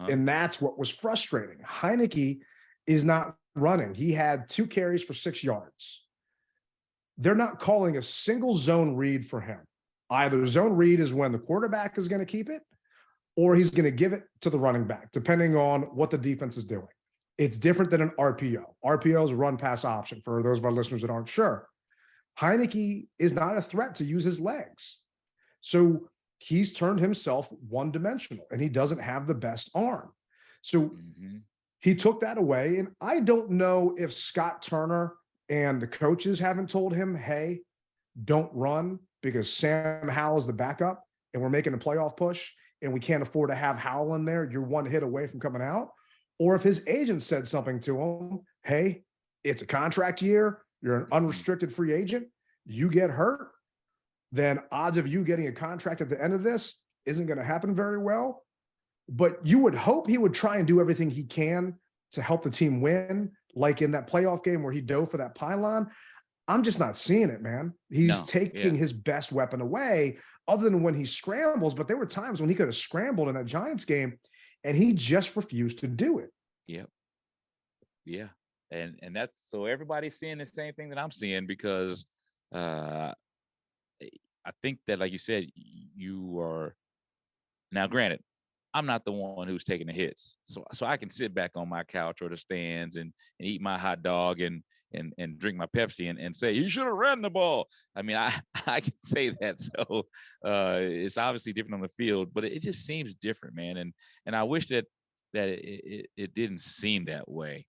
C: And that's what was frustrating. Heineke is not running. He had 2 carries for 6 yards. They're not calling a single zone read for him. Either zone read is when the quarterback is going to keep it, or he's going to give it to the running back, depending on what the defense is doing. It's different than an RPO. RPO is a run-pass option for those of our listeners that aren't sure. Heineke is not a threat to use his legs. So he's turned himself one-dimensional, and he doesn't have the best arm. So he took that away, and I don't know if Scott Turner and the coaches haven't told him, hey, don't run because Sam Howell is the backup, and we're making a playoff push, and we can't afford to have Howell in there. You're one hit away from coming out. or if his agent said something to him, hey, it's a contract year, you're an unrestricted free agent, you get hurt, then odds of you getting a contract at the end of this isn't going to happen very well. But you would hope he would try and do everything he can to help the team win, like in that playoff game where he dove for that pylon. I'm just not seeing it, man. He's taking his best weapon away, other than when he scrambles. But there were times when he could have scrambled in that Giants game, and he just refused to do it.
D: Yep. Yeah. And that's, so everybody's seeing the same thing that I'm seeing, because I think that, like you said, you are now, granted, I'm not the one who's taking the hits. So I can sit back on my couch or the stands and eat my hot dog and drink my Pepsi and say, you should have ran the ball. I mean, I can say that. So it's obviously different on the field, but it just seems different, man. And I wish that it didn't seem that way,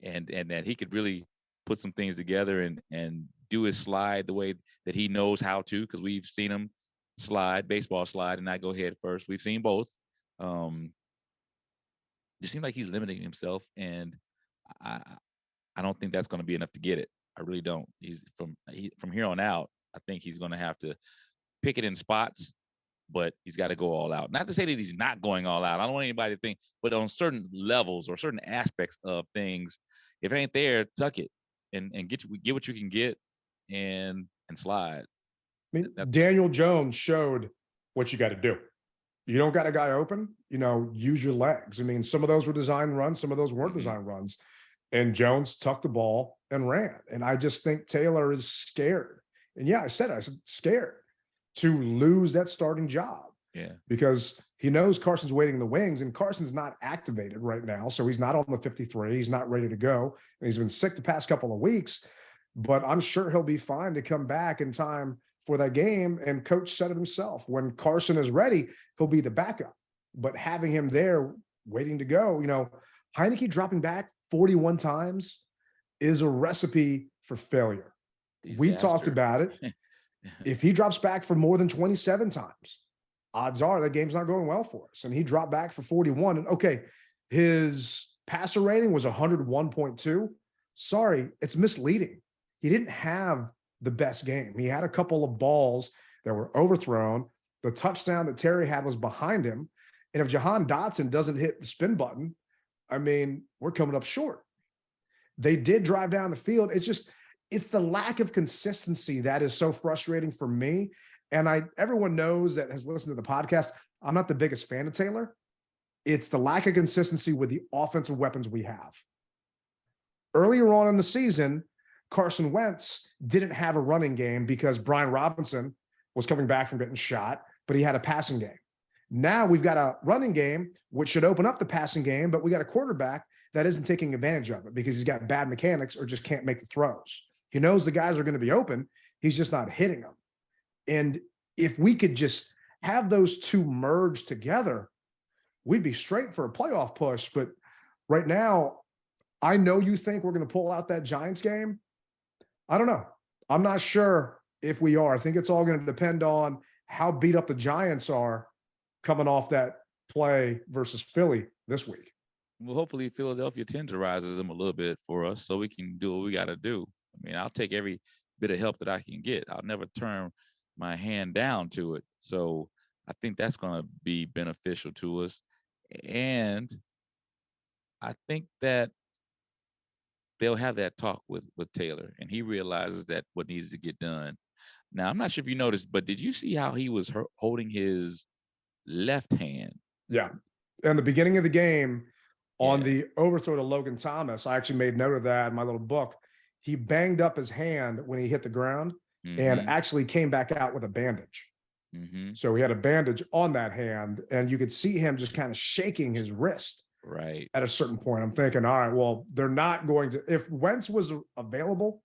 D: and that he could really put some things together and do his slide the way that he knows how to, because we've seen him slide, baseball slide, and not go head first. We've seen both. Just seems like he's limiting himself, and I don't think that's going to be enough to get it. I really don't. He's from here on out, I think he's going to have to pick it in spots, but he's got to go all out. Not to say that he's not going all out. I don't want anybody to think, but on certain levels or certain aspects of things, if it ain't there, tuck it and get what you can get and slide.
C: I mean, Daniel Jones showed what you got to do. You don't got a guy open, use your legs. I mean, some of those were design runs, some of those weren't design runs. And Jones tucked the ball and ran. And I just think Taylor is scared. And yeah, I said scared to lose that starting job.
D: Yeah.
C: Because he knows Carson's waiting in the wings, and Carson's not activated right now. So he's not on the 53. He's not ready to go. And he's been sick the past couple of weeks, but I'm sure he'll be fine to come back in time for that game. And coach said it himself, when Carson is ready, he'll be the backup. But having him there waiting to go, Heineke dropping back 41 times is a recipe for failure.
D: Disaster.
C: We talked about it. If he drops back for more than 27 times, odds are that game's not going well for us. And he dropped back for 41. And okay, his passer rating was 101.2. Sorry, it's misleading. He didn't have the best game. He had a couple of balls that were overthrown. The touchdown that Terry had was behind him. And if Jahan Dotson doesn't hit the spin button, I mean, we're coming up short. They did drive down the field. It's the lack of consistency that is so frustrating for me. And everyone knows that has listened to the podcast, I'm not the biggest fan of Taylor. It's the lack of consistency with the offensive weapons we have. Earlier on in the season, Carson Wentz didn't have a running game because Brian Robinson was coming back from getting shot, but he had a passing game. Now we've got a running game, which should open up the passing game, but we got a quarterback that isn't taking advantage of it because he's got bad mechanics or just can't make the throws. He knows the guys are going to be open. He's just not hitting them. And if we could just have those two merge together, we'd be straight for a playoff push. But right now, I know you think we're going to pull out that Giants game. I don't know. I'm not sure if we are. I think it's all going to depend on how beat up the Giants are coming off that play versus Philly this week.
D: Well, hopefully Philadelphia tenderizes them a little bit for us so we can do what we got to do. I mean, I'll take every bit of help that I can get. I'll never turn my hand down to it. So I think that's going to be beneficial to us. And I think that they'll have that talk with Taylor, and he realizes that what needs to get done. Now, I'm not sure if you noticed, but did you see how he was holding his left hand?
C: Yeah. In the beginning of the game, on the overthrow to Logan Thomas, I actually made note of that in my little book. He banged up his hand when he hit the ground and actually came back out with a bandage. So he had a bandage on that hand, and you could see him just kind of shaking his wrist.
D: Right.
C: At a certain point, I'm thinking, all right, well, they're not going to, if Wentz was available,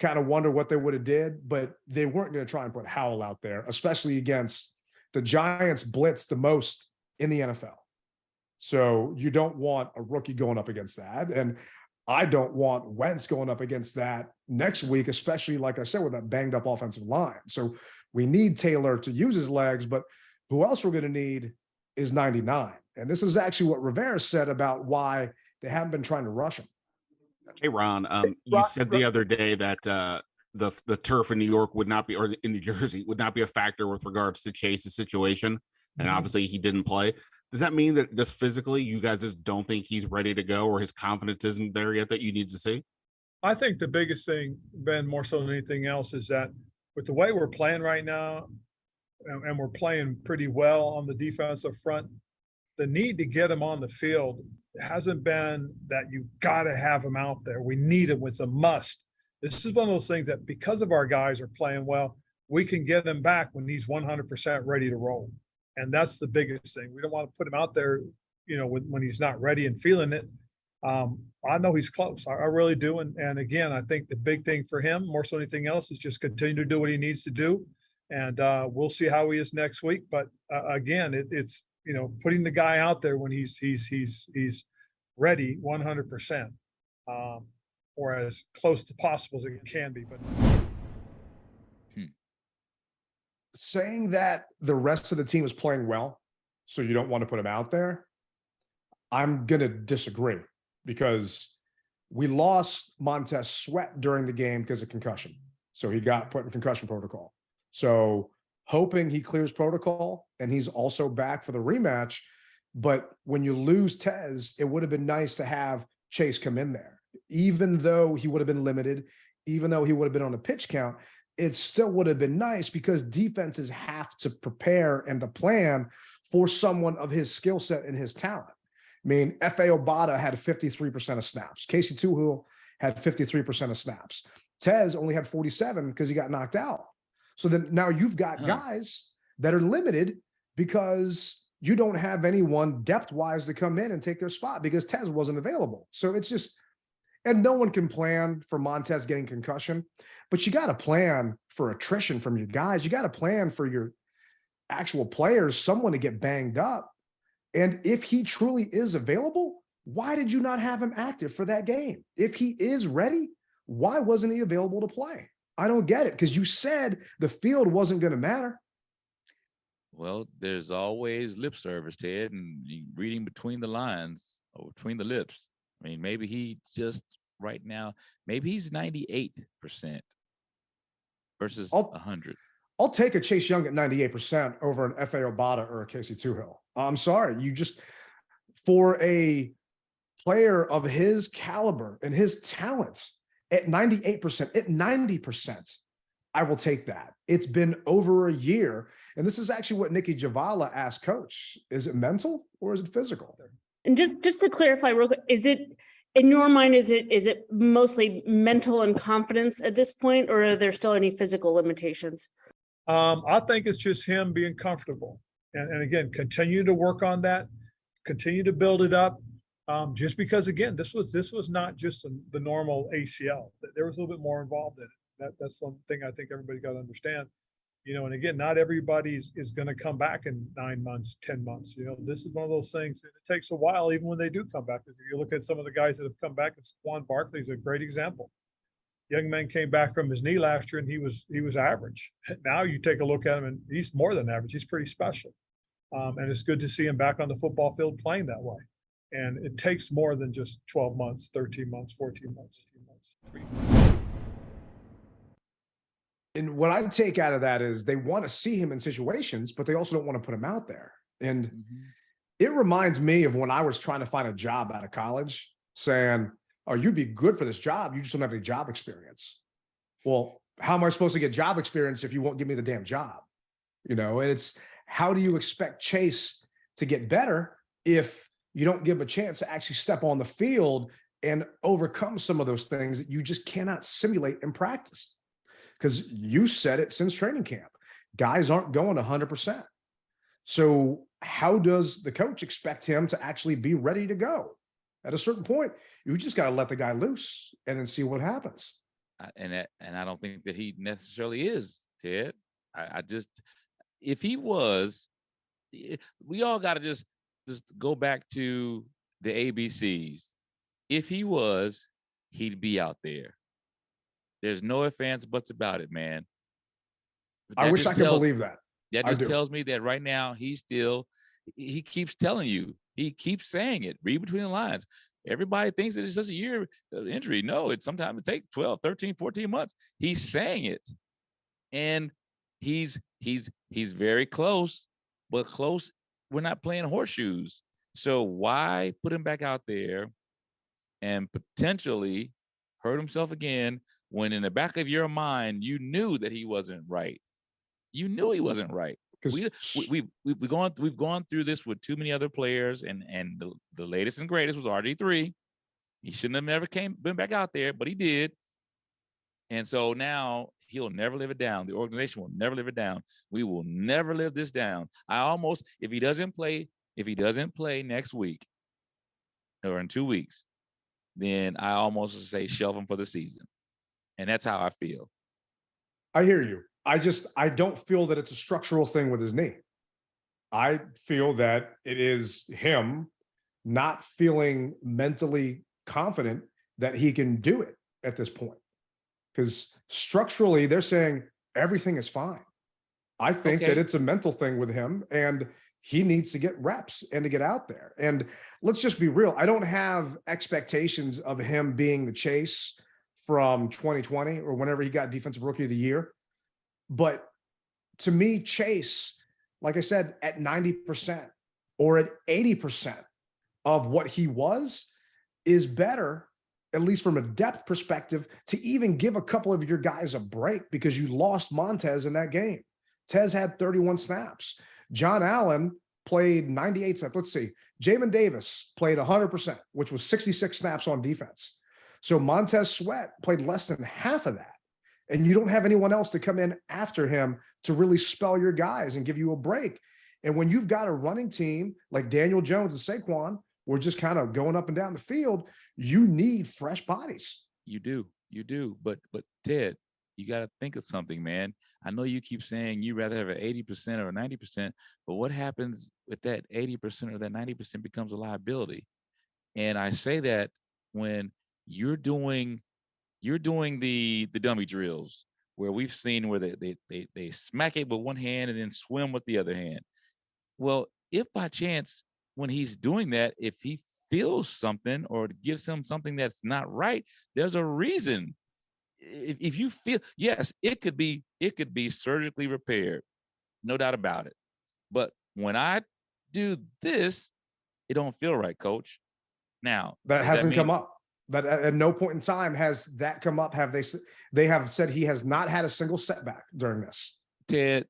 C: kind of wonder what they would have did, but they weren't going to try and put Howell out there, especially against the Giants blitz the most in the NFL. So you don't want a rookie going up against that. And I don't want Wentz going up against that next week, especially, like I said, with that banged up offensive line. So we need Taylor to use his legs, but who else we're going to need is 99. And this is actually what Rivera said about why they haven't been trying to rush him.
J: Hey, Ron, you said the other day that the turf in New York would not be, or in New Jersey would not be a factor with regards to Chase's situation. And obviously he didn't play. Does that mean that just physically you guys just don't think he's ready to go, or his confidence isn't there yet that you need to see?
E: I think the biggest thing, Ben, more so than anything else, is that with the way we're playing right now, and we're playing pretty well on the defensive front, the need to get him on the field hasn't been that you got to have him out there. We need him. It's a must. This is one of those things that because of our guys are playing well, we can get him back when he's 100% ready to roll. And that's the biggest thing. We don't want to put him out there, when he's not ready and feeling it. I know he's close. I really do. And again, I think the big thing for him, more so than anything else, is just continue to do what he needs to do. And we'll see how he is next week. But again, it's putting the guy out there when he's ready 100%, or as close to possible as it can be. But
C: saying that the rest of the team is playing well, so you don't want to put him out there, I'm going to disagree, because we lost Montez Sweat during the game because of concussion. So he got put in concussion protocol. So hoping he clears protocol and he's also back for the rematch. But when you lose Tez, it would have been nice to have Chase come in there. Even though he would have been limited, even though he would have been on a pitch count, it still would have been nice, because defenses have to prepare and to plan for someone of his skill set and his talent. I mean, F.A. Obata had 53% of snaps. Casey Tuhill had 53% of snaps. Tez only had 47 because he got knocked out. So then now you've got guys that are limited because you don't have anyone depth-wise to come in and take their spot because Tez wasn't available. So it's just, and no one can plan for Montez getting concussion, but you got to plan for attrition from your guys. You got to plan for your actual players, someone to get banged up. And if he truly is available, why did you not have him active for that game? If he is ready, why wasn't he available to play? I don't get it, because you said the field wasn't going to matter.
D: Well, there's always lip service, Ted, and reading between the lines or between the lips. I mean, maybe he just right now, maybe he's 98% versus 100.
C: I'll take a Chase Young at 98% over an F.A. Obata or a Casey Tuhill. I'm sorry. You just, for a player of his caliber and his talent at 98%, at 90%, I will take that. It's been over a year. And this is actually what Nikki Javala asked Coach. Is it mental or is it physical?
K: And just to clarify real quick, is it, in your mind, is it mostly mental and confidence at this point, or are there still any physical limitations?
E: I think it's just him being comfortable. And again, continue to work on that, continue to build it up. Just because, again, this was not just the normal ACL. There was a little bit more involved in it. That's one thing I think everybody got to understand. And again, not everybody is going to come back in 9 months, 10 months. This is one of those things. It takes a while, even when they do come back. If you look at some of the guys that have come back, and Saquon Barkley's a great example. Young man came back from his knee last year and he was average. Now you take a look at him and he's more than average. He's pretty special. And it's good to see him back on the football field playing that way. And it takes more than just 12 months, 13 months, 14 months, 3 months.
C: And what I take out of that is they want to see him in situations, but they also don't want to put him out there. And it reminds me of when I was trying to find a job out of college, saying, oh, you'd be good for this job. You just don't have any job experience. Well, how am I supposed to get job experience if you won't give me the damn job? And it's, how do you expect Chase to get better if you don't give him a chance to actually step on the field and overcome some of those things that you just cannot simulate in practice? Because you said it since training camp, guys aren't going 100%. So how does the coach expect him to actually be ready to go? At a certain point, you just got to let the guy loose and then see what happens.
D: And I don't think that he necessarily is, Ted. I just, if he was, we all got to just go back to the ABCs. If he was, he'd be out there. There's no ifs, ands, buts about it, man.
C: I wish I could believe that.
D: That just tells me that right now he keeps telling you He keeps saying it. Read between the lines. Everybody thinks that it's just a year injury. No, sometimes it takes 12, 13, 14 months. He's saying it. And he's very close, but close. We're not playing horseshoes. So why put him back out there and potentially hurt himself again when in the back of your mind you knew that he wasn't right? You knew he wasn't right. We've gone through this with too many other players, and the latest and greatest was RG3. He shouldn't have never been back out there, but he did. And so now he'll never live it down. The organization will never live it down. We will never live this down. If he doesn't play next week or in 2 weeks, then I almost say shelve him for the season. And that's how I feel.
C: I hear you. I don't feel that it's a structural thing with his knee. I feel that it is him not feeling mentally confident that he can do it at this point. Because structurally, they're saying everything is fine. I think that it's a mental thing with him, and he needs to get reps and to get out there. And let's just be real. I don't have expectations of him being the Chase from 2020 or whenever he got Defensive Rookie of the Year. But to me, Chase, like I said, at 90% or at 80% of what he was is better, at least from a depth perspective, to even give a couple of your guys a break because you lost Montez in that game. Tez had 31 snaps. John Allen played 98 snaps. Let's see. Jamin Davis played 100%, which was 66 snaps on defense. So Montez Sweat played less than half of that. And you don't have anyone else to come in after him to really spell your guys and give you a break. And when you've got a running team like Daniel Jones and Saquon, we're just kind of going up and down the field, you need fresh bodies.
D: You do. But Ted, you got to think of something, man. I know you keep saying you rather have an 80% or a 90%, but what happens with that 80% or that 90% becomes a liability? And I say that when you're doing the dummy drills where we've seen where they smack it with one hand and then swim with the other hand. Well, if by chance when he's doing that, if he feels something or gives him something that's not right, there's a reason. If you feel, yes, it could be surgically repaired, no doubt about it. But when I do this, it don't feel right, Coach. Now
C: that hasn't come up. But at no point in time has that come up. They have said he has not had a single setback during this.
D: Ted,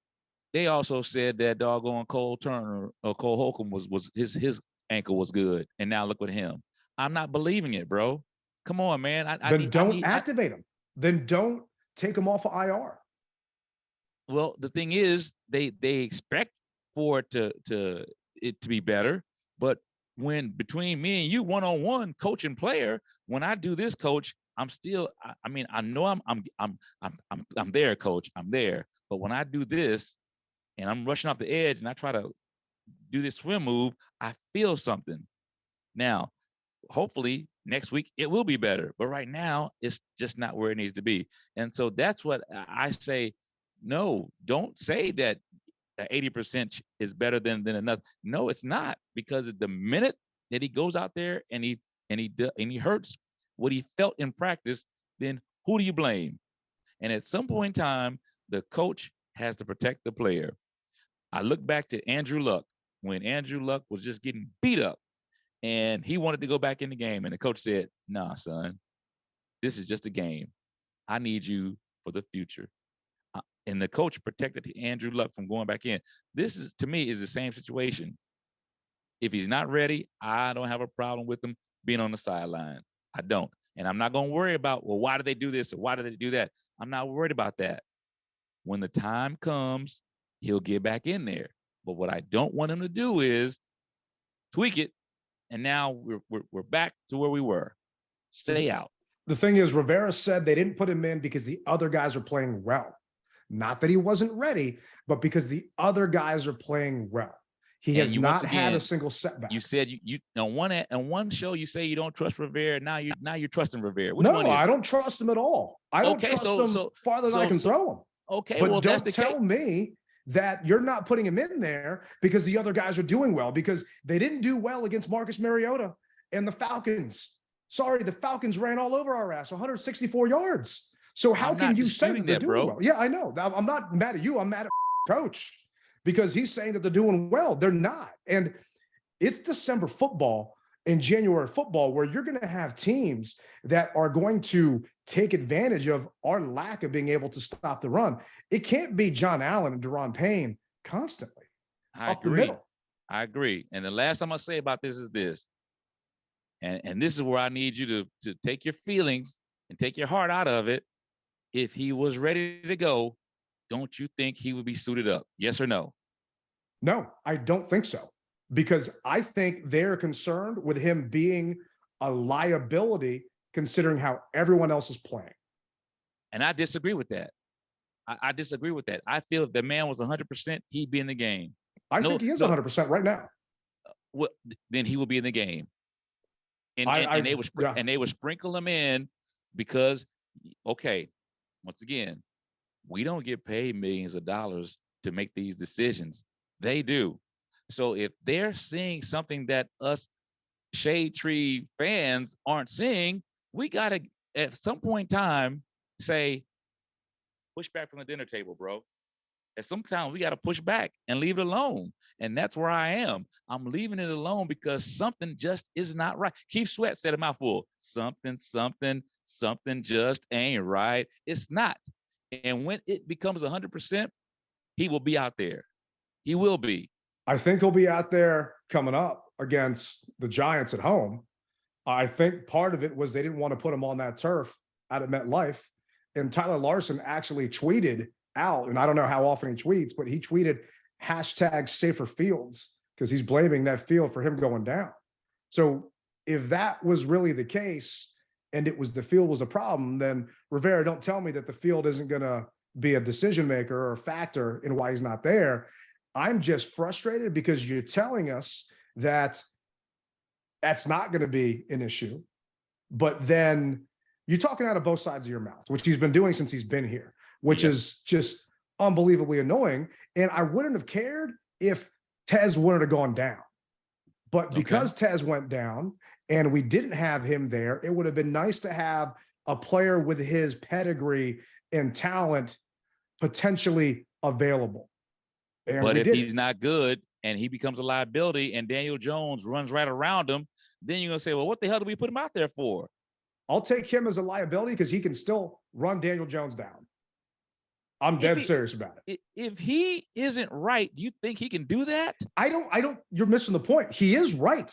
D: they also said that doggone Cole Turner or Cole Holcomb was his ankle was good, and now look at him. I'm not believing it, bro. Come on, man.
C: Don't activate him. Then don't take him off of IR.
D: Well, the thing is, they expect for it to be better, but when between me and you, one-on-one, coach and player, when I do this, Coach, I'm still. I know I'm there, Coach. I'm there. But when I do this, and I'm rushing off the edge, and I try to do this swim move, I feel something. Now, hopefully next week it will be better. But right now, it's just not where it needs to be. And so that's what I say. No, don't say that 80% is better than another. No, it's not, because the minute that he goes out there and he hurts what he felt in practice, then who do you blame? And at some point in time, the coach has to protect the player. I look back to Andrew Luck when Andrew Luck was just getting beat up and he wanted to go back in the game. And the coach said, "Nah, son, this is just a game. I need you for the future." And the coach protected Andrew Luck from going back in. This is, to me, is the same situation. If he's not ready, I don't have a problem with him being on the sideline. I don't. And I'm not going to worry about, well, why did they do this or why did they do that? I'm not worried about that. When the time comes, he'll get back in there. But what I don't want him to do is tweak it, and now we're back to where we were. Stay out.
C: The thing is, Rivera said they didn't put him in because the other guys are playing well. Not that he wasn't ready, but because the other guys are playing well. He has not had a single setback.
D: You said you on one show you say you don't trust Rivera. Now you're trusting Rivera.
C: Which one is I don't trust him at all. I don't trust him farther than I can throw him.
D: Okay,
C: but
D: well,
C: don't tell me that you're not putting him in there because the other guys are doing well, because they didn't do well against Marcus Mariota and the Falcons. Sorry, the Falcons ran all over our ass, 164 yards. So how can you say that they're doing well? Yeah, I know. I'm not mad at you. I'm mad at coach because he's saying that they're doing well. They're not. And it's December football and January football where you're going to have teams that are going to take advantage of our lack of being able to stop the run. It can't be John Allen and Daron Payne constantly.
D: I agree. I agree. And the last thing I'm going to say about this is this. And this is where I need you to take your feelings and take your heart out of it. If he was ready to go, don't you think he would be suited up? Yes or no?
C: No, I don't think so. Because I think they're concerned with him being a liability considering how everyone else is playing.
D: And I disagree with that. I disagree with that. I feel if the man was 100%, he'd be in the game.
C: I think he is 100% right now.
D: Well, then he will be in the game. And they would sprinkle him in because, okay, once again, we don't get paid millions of dollars to make these decisions. They do. So if they're seeing something that us Shade Tree fans aren't seeing, we got to, at some point in time, say, push back from the dinner table, bro. At some time, we got to push back and leave it alone. And that's where I am. I'm leaving it alone because something just is not right. Keith Sweat said a mouthful. Something just ain't right. It's not. And when it becomes 100%, he will be out there. He will be.
C: I think he'll be out there coming up against the Giants at home. I think part of it was they didn't want to put him on that turf out at MetLife. And Tyler Larson actually tweeted out, and I don't know how often he tweets, but he tweeted #SaferFields because he's blaming that field for him going down. So if that was really the case and it was the field was a problem, then Rivera, don't tell me that the field isn't going to be a decision maker or a factor in why he's not there. I'm just frustrated because you're telling us that that's not going to be an issue, but then you're talking out of both sides of your mouth, which he's been doing since he's been here, which is just unbelievably annoying. And I wouldn't have cared if Tez wouldn't have gone down. But because Tez went down and we didn't have him there, it would have been nice to have a player with his pedigree and talent potentially available. And
D: but if he's not good and he becomes a liability and Daniel Jones runs right around him, then you're going to say, well, what the hell did we put him out there for?
C: I'll take him as a liability because he can still run Daniel Jones down. I'm dead serious about it.
D: If he isn't right, do you think he can do that?
C: I don't, you're missing the point. He is right.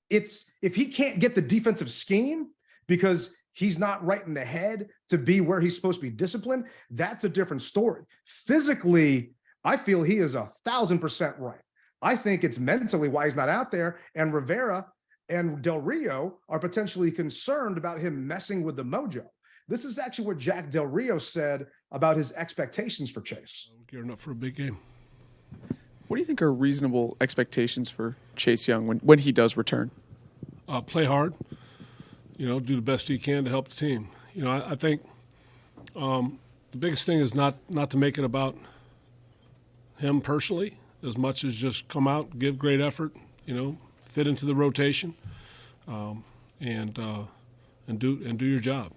C: It's if he can't get the defensive scheme because he's not right in the head to be where he's supposed to be disciplined, that's a different story. Physically, I feel he is 1,000% right. I think it's mentally why he's not out there. And Rivera and Del Rio are potentially concerned about him messing with the mojo. This is actually what Jack Del Rio said about his expectations for Chase.
L: We're gearing up for a big game.
M: What do you think are reasonable expectations for Chase Young when he does return?
L: Play hard, do the best he can to help the team. I think the biggest thing is not to make it about him personally as much as just come out, give great effort, fit into the rotation, and do your job,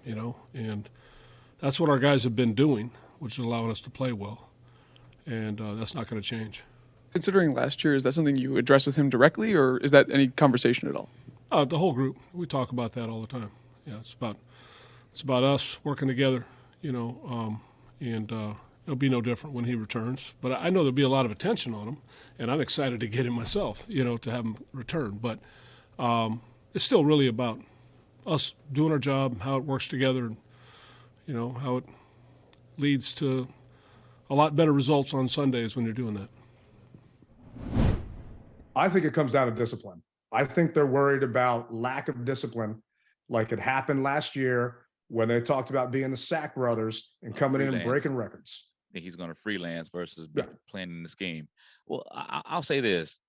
L: and that's what our guys have been doing, which is allowing us to play well, and that's not going to change.
M: Considering last year, is that something you address with him directly, or is that any conversation at all?
L: The whole group, we talk about that all the time. Yeah, it's about us working together, and it'll be no different when he returns. But I know there'll be a lot of attention on him, and I'm excited to get him myself, to have him return. But it's still really about us doing our job, how it works together, and, how it leads to a lot better results on Sundays when you're doing that.
C: I think it comes down to discipline. I think they're worried about lack of discipline, like it happened last year when they talked about being the Sack brothers and coming in and breaking records.
D: I think he's going to freelance versus playing in the scheme. Well, I'll say this.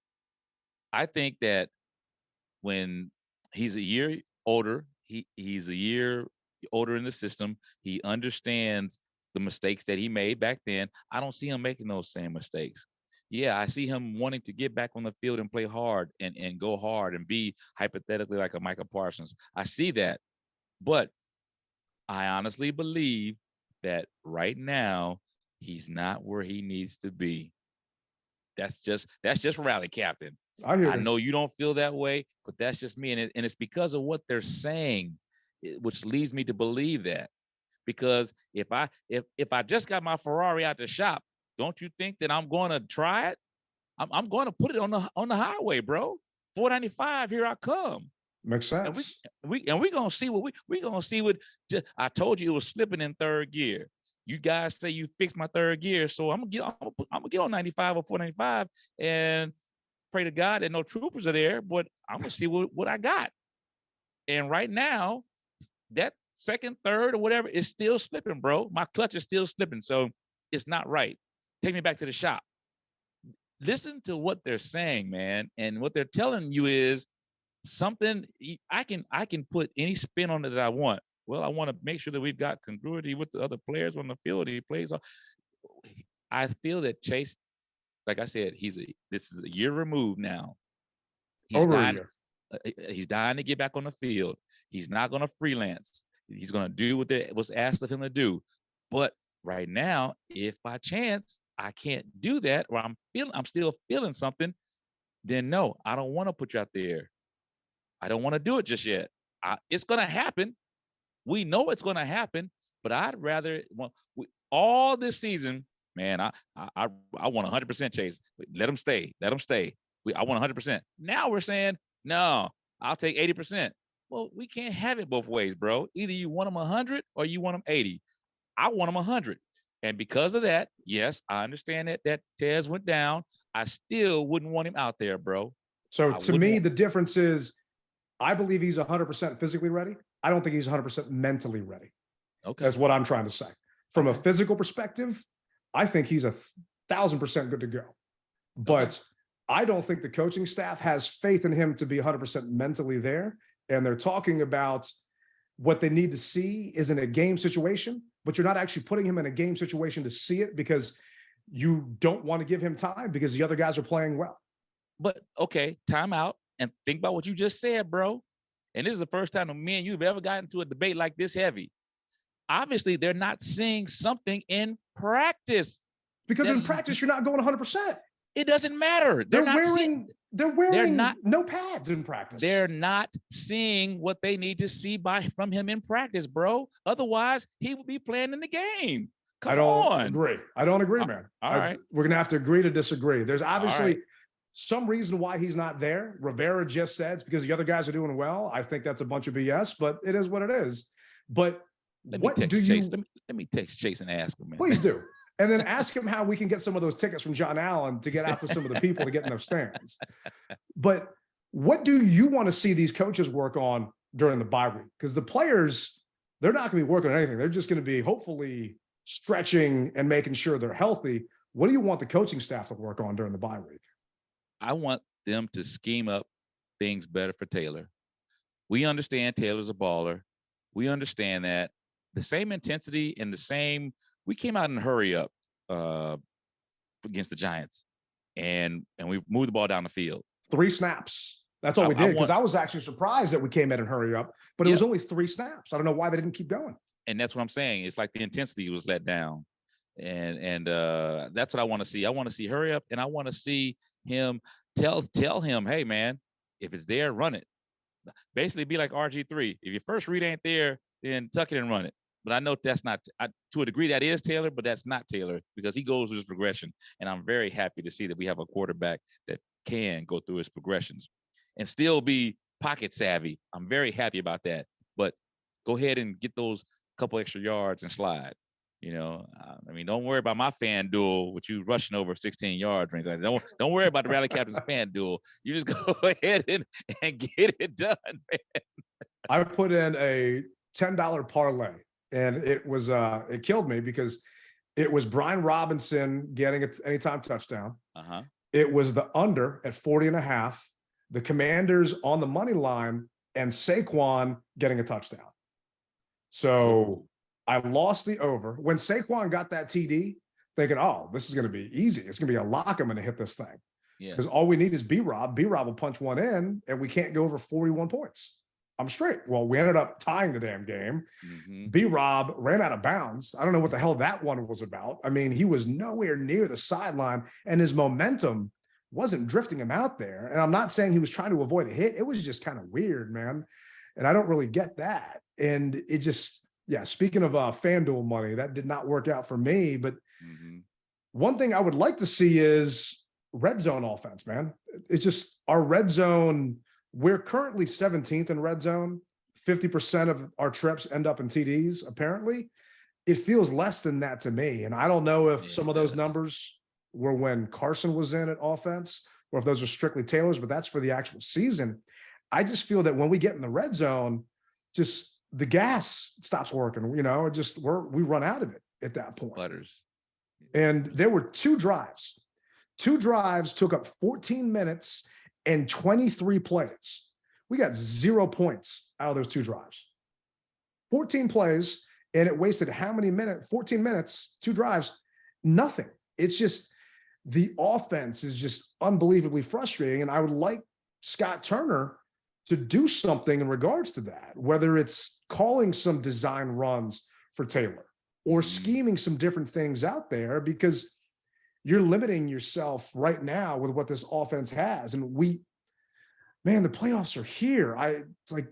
D: I think that when he's a year older, he's a year older in the system, he understands the mistakes that he made back then. I don't see him making those same mistakes. Yeah, I see him wanting to get back on the field and play hard and go hard and be hypothetically like a Michael Parsons. I see that. But I honestly believe that right now he's not where he needs to be. That's just rally captain.
C: I hear
D: I
C: you.
D: know you don't feel that way, but that's just me. And it's because of what they're saying, which leads me to believe that. Because if I just got my Ferrari out the shop, don't you think that I'm going to try it? I'm going to put it on the highway, bro. 495, here I come.
C: Makes
D: And
C: sense.
D: we gonna see what we gonna see what. I told you it was slipping in third gear. You guys say you fixed my third gear, so I'm gonna get on 95 or 495 and pray to God that no troopers are there. But I'm gonna see what I got. And right now, that second, third, or whatever is still slipping, bro. My clutch is still slipping, so it's not right. Take me back to the shop. Listen to what they're saying, man, and what they're telling you is something. I can put any spin on it that I want. Well, I want to make sure that we've got congruity with the other players on the field. He plays. I feel that Chase, like I said, this is a year removed now. He's
C: Over a
D: dying.
C: year.
D: He's dying to get back on the field. He's not going to freelance. He's going to do what was asked of him to do. But right now, if by chance I can't do that, or I'm still feeling something, then no, I don't want to put you out there. I don't want to do it just yet. It's going to happen. We know it's going to happen, but I'd rather all this season, man. I want 100% Chase. Let him stay. Let him stay. I want 100%. Now we're saying no. I'll take 80%. Well, we can't have it both ways, bro. Either you want him 100 or you want him 80. I want him 100. And because of that, yes, I understand that Tez went down. I still wouldn't want him out there, bro.
C: So to me, the difference is I believe he's 100% physically ready. I don't think he's 100% mentally ready.
D: Okay.
C: That's what I'm trying to say. From a physical perspective, I think he's 1,000% good to go. But I don't think the coaching staff has faith in him to be 100% mentally there. And they're talking about what they need to see is in a game situation, but you're not actually putting him in a game situation to see it because you don't want to give him time because the other guys are playing well.
D: But okay, time out and think about what you just said, bro. And this is the first time me and you have ever gotten into a debate like this heavy. Obviously, they're not seeing something in practice.
C: Because in practice, you're not going 100%.
D: It doesn't matter.
C: They're wearing no pads in practice.
D: They're not seeing what they need to see from him in practice, bro. Otherwise, he would be playing in the game.
C: I don't agree. I don't agree, man.
D: All right.
C: We're going to have to agree to disagree. There's obviously some reason why he's not there. Rivera just said it's because the other guys are doing well. I think that's a bunch of BS, but it is what it is. But
D: let me text Chase and ask him, man.
C: Please do. And then ask him how we can get some of those tickets from John Allen to get out to some of the people to get in those stands. But what do you want to see these coaches work on during the bye week? Because the players, they're not going to be working on anything. They're just going to be hopefully stretching and making sure they're healthy. What do you want the coaching staff to work on during the bye week?
D: I want them to scheme up things better for Taylor. We understand Taylor's a baller. We understand that. The same intensity and we came out in a hurry up against the Giants, and we moved the ball down the field.
C: 3 snaps. That's all we did, because I was actually surprised that we came in and hurry up, but it was only 3 snaps. I don't know why they didn't keep going.
D: And that's what I'm saying. It's like the intensity was let down. And that's what I want to see. I want to see hurry up, and I want to see him tell him, hey, man, if it's there, run it. Basically be like RG3. If your first read ain't there, then tuck it and run it. But I know that's not, to a degree, that is Taylor, but that's not Taylor because he goes through his progression. And I'm very happy to see that we have a quarterback that can go through his progressions and still be pocket savvy. I'm very happy about that. But go ahead and get those couple extra yards and slide. You know, I mean, don't worry about my fan duel with you rushing over 16 yards or anything. Don't worry about the Rally Captain's fan duel. You just go ahead and get it done, man.
C: I put in a $10 parlay. And it was it killed me because it was Brian Robinson getting an anytime touchdown. It was the under at 40.5, the Commanders on the money line, and Saquon getting a touchdown. So I lost the over. When Saquon got that TD, thinking, oh, this is going to be easy. It's going to be a lock. I'm going to hit this thing.
D: Yeah.
C: Because all we need is B-Rob. B-Rob will punch one in, and we can't go over 41 points. I'm straight. Well, we ended up tying the damn game.
D: Mm-hmm.
C: B-Rob ran out of bounds. I don't know what the hell that one was about. I mean, he was nowhere near the sideline, and his momentum wasn't drifting him out there. And I'm not saying he was trying to avoid a hit. It was just kind of weird, man. And I don't really get that. And it just, yeah, speaking of FanDuel money, that did not work out for me. But one thing I would like to see is red zone offense, man. It's just our red zone. We're currently 17th in red zone. 50% of our trips end up in TDs, apparently. It feels less than that to me. And I don't know if some of those numbers were when Carson was in at offense or if those are strictly Taylor's, but that's for the actual season. I just feel that when we get in the red zone, just the gas stops working, you know, we run out of it at that point.
D: Sputters.
C: And there were two drives. Two drives took up 14 minutes and 23 plays. We got 0 points out of those two drives. 14 plays, and it wasted how many minutes? 14 minutes, two drives, nothing. It's just the offense is just unbelievably frustrating. And I would like Scott Turner to do something in regards to that, whether it's calling some design runs for Taylor or scheming some different things out there, because you're limiting yourself right now with what this offense has. And man, the playoffs are here. It's like,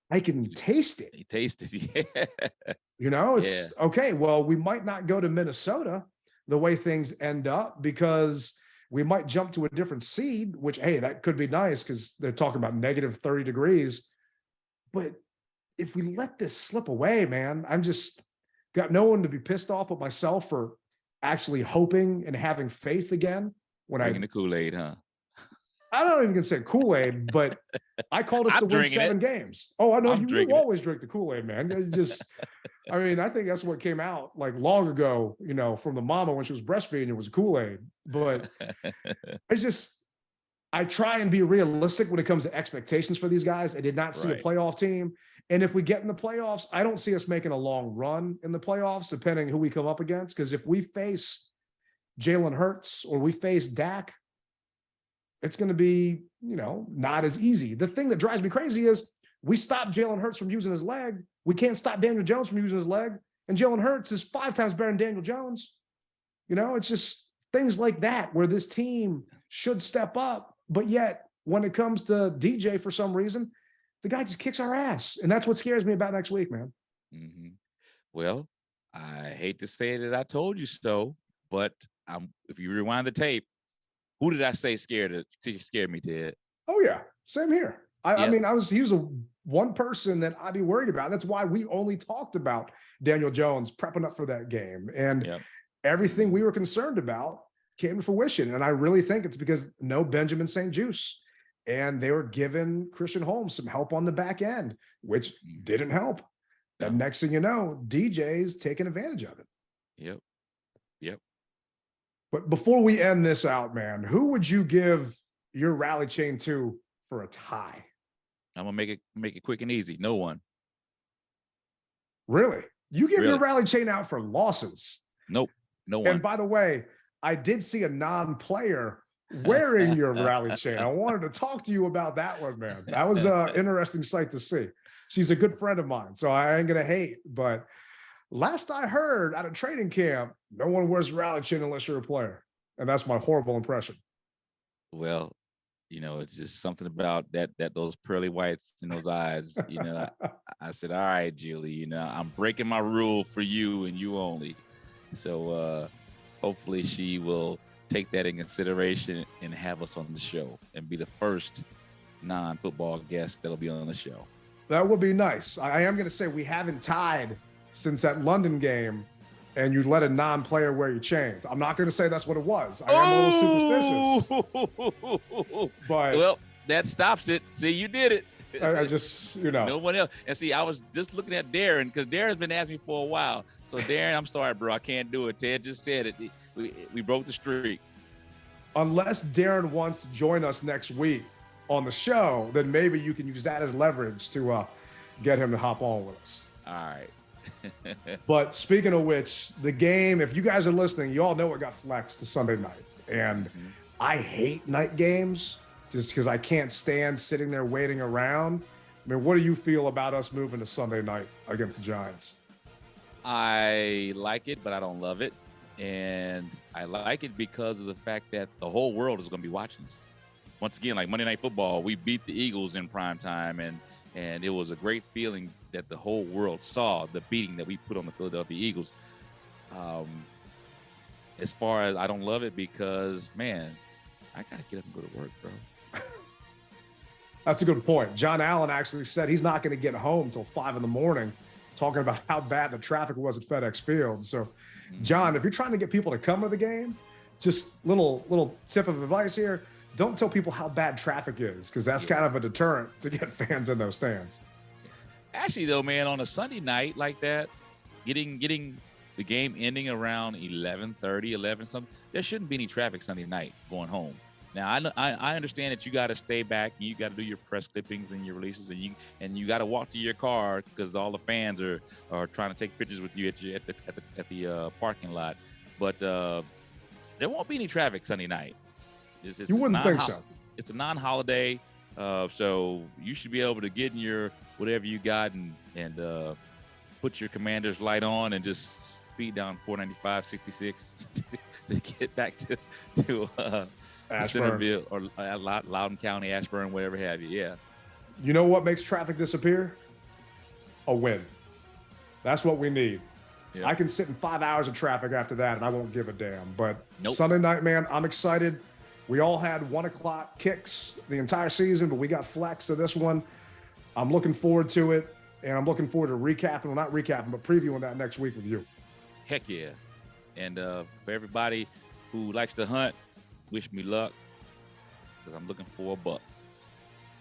C: I can taste it.
D: You taste it, yeah.
C: You know, it's okay. Well, we might not go to Minnesota the way things end up, because we might jump to a different seed, which, hey, that could be nice because they're talking about negative 30 degrees. But if we let this slip away, man, I'm just got no one to be pissed off but myself for actually hoping and having faith again. When
D: Drinking the Kool-Aid, huh?
C: I don't even gonna say Kool-Aid, but I called us to win 7 games. Oh, I know you always drink the Kool-Aid, man. It's just, I mean, I think that's what came out like long ago, you know, from the mama when she was breastfeeding, it was Kool-Aid. But it's just, I try and be realistic when it comes to expectations for these guys. I did not see a playoff team. And if we get in the playoffs, I don't see us making a long run in the playoffs, depending who we come up against. Because if we face Jalen Hurts or we face Dak, it's going to be, you know, not as easy. The thing that drives me crazy is we stopped Jalen Hurts from using his leg. We can't stop Daniel Jones from using his leg. And Jalen Hurts is 5 times better than Daniel Jones. You know, it's just things like that where this team should step up. But yet, when it comes to DJ, for some reason, the guy just kicks our ass. And that's what scares me about next week, man.
D: Mm-hmm. Well, I hate to say that I told you so, but if you rewind the tape, who did I say scared me, Ted?
C: Oh, yeah. Same here. I mean, he was one person that I'd be worried about. That's why we only talked about Daniel Jones prepping up for that game. And everything we were concerned about came to fruition. And I really think it's because no Benjamin St-Juste. And they were giving Christian Holmes some help on the back end, which didn't help. And next thing you know, DJ's taking advantage of it.
D: Yep.
C: But before we end this out, man, who would you give your rally chain to for a tie?
D: I'm gonna make it quick and easy. No one.
C: Really? You give your rally chain out for losses?
D: Nope. No one.
C: And by the way, I did see a non-player wearing your rally chain. I wanted to talk to you about that one, man. That was an interesting sight to see. She's a good friend of mine, so I ain't gonna hate. But last I heard out of training camp, no one wears rally chain unless you're a player. And that's my horrible impression.
D: Well, you know, it's just something about that those pearly whites in those eyes. You know, I said, all right, Julie, you know, I'm breaking my rule for you and you only. So hopefully she will take that in consideration and have us on the show and be the first non-football guest that'll be on the show.
C: That would be nice. I am going to say we haven't tied since that London game, and you let a non-player wear your chains. I'm not going to say that's what it was. I am a little superstitious. But
D: well, that stops it. See, you did it.
C: I just, you know.
D: No one else. And see, I was just looking at Darren because Darren's been asking me for a while. So Darren, I'm sorry, bro. I can't do it. Ted just said it. We broke the streak.
C: Unless Darren wants to join us next week on the show, then maybe you can use that as leverage to get him to hop on with us.
D: All right.
C: But speaking of which, the game, if you guys are listening, you all know it got flexed to Sunday night. And I hate night games just because I can't stand sitting there waiting around. I mean, what do you feel about us moving to Sunday night against the Giants?
D: I like it, but I don't love it. And I like it because of the fact that the whole world is going to be watching us. Once again, like Monday Night Football, we beat the Eagles in prime time, and it was a great feeling that the whole world saw the beating that we put on the Philadelphia Eagles. As far as I don't love it because, man, I got to get up and go to work, bro.
C: That's a good point. John Allen actually said he's not going to get home until 5 a.m, talking about how bad the traffic was at FedEx Field. So, John, if you're trying to get people to come to the game, just little tip of advice here: don't tell people how bad traffic is, because that's kind of a deterrent to get fans in those stands.
D: Actually, though, man, on a Sunday night like that, getting the game ending around 11:30, 11 something, there shouldn't be any traffic Sunday night going home. Now, I understand that you got to stay back and you got to do your press clippings and your releases, and you got to walk to your car because all the fans are trying to take pictures with you at the parking lot. But there won't be any traffic Sunday night.
C: You wouldn't think so.
D: It's a non-holiday, so you should be able to get in your whatever you got and put your Commander's light on and just speed down 495, 66 to get back to Centerville or Loudoun County, Ashburn, whatever have you. Yeah.
C: You know what makes traffic disappear? A win. That's what we need. Yep. I can sit in 5 hours of traffic after that, and I won't give a damn. But Sunday night, man, I'm excited. We all had 1 o'clock kicks the entire season, but we got flexed to this one. I'm looking forward to it, and I'm looking forward to recapping, well, not recapping, but previewing that next week with you.
D: Heck yeah. And for everybody who likes to hunt, wish me luck, because I'm looking for a buck.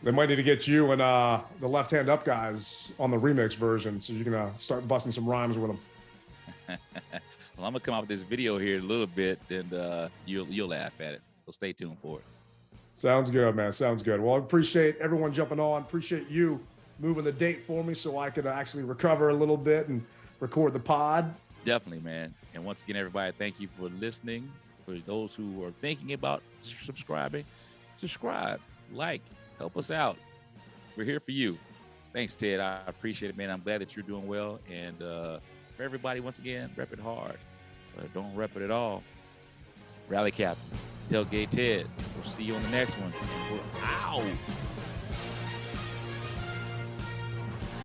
C: They might need to get you and the Left Hand Up guys on the remix version so you can start busting some rhymes with them.
D: Well, I'm going to come out with this video here in a little bit, and you'll laugh at it. So stay tuned for it.
C: Sounds good, man. Sounds good. Well, I appreciate everyone jumping on. Appreciate you moving the date for me so I could actually recover a little bit and record the pod.
D: Definitely, man. And once again, everybody, thank you for listening. For those who are thinking about subscribing, subscribe, like, help us out. We're here for you. Thanks, Ted. I appreciate it, man. I'm glad that you're doing well. And for everybody, once again, rep it hard. Don't rep it at all. Rally Captain, Tailgate Ted. We'll see you on the next one. We're out.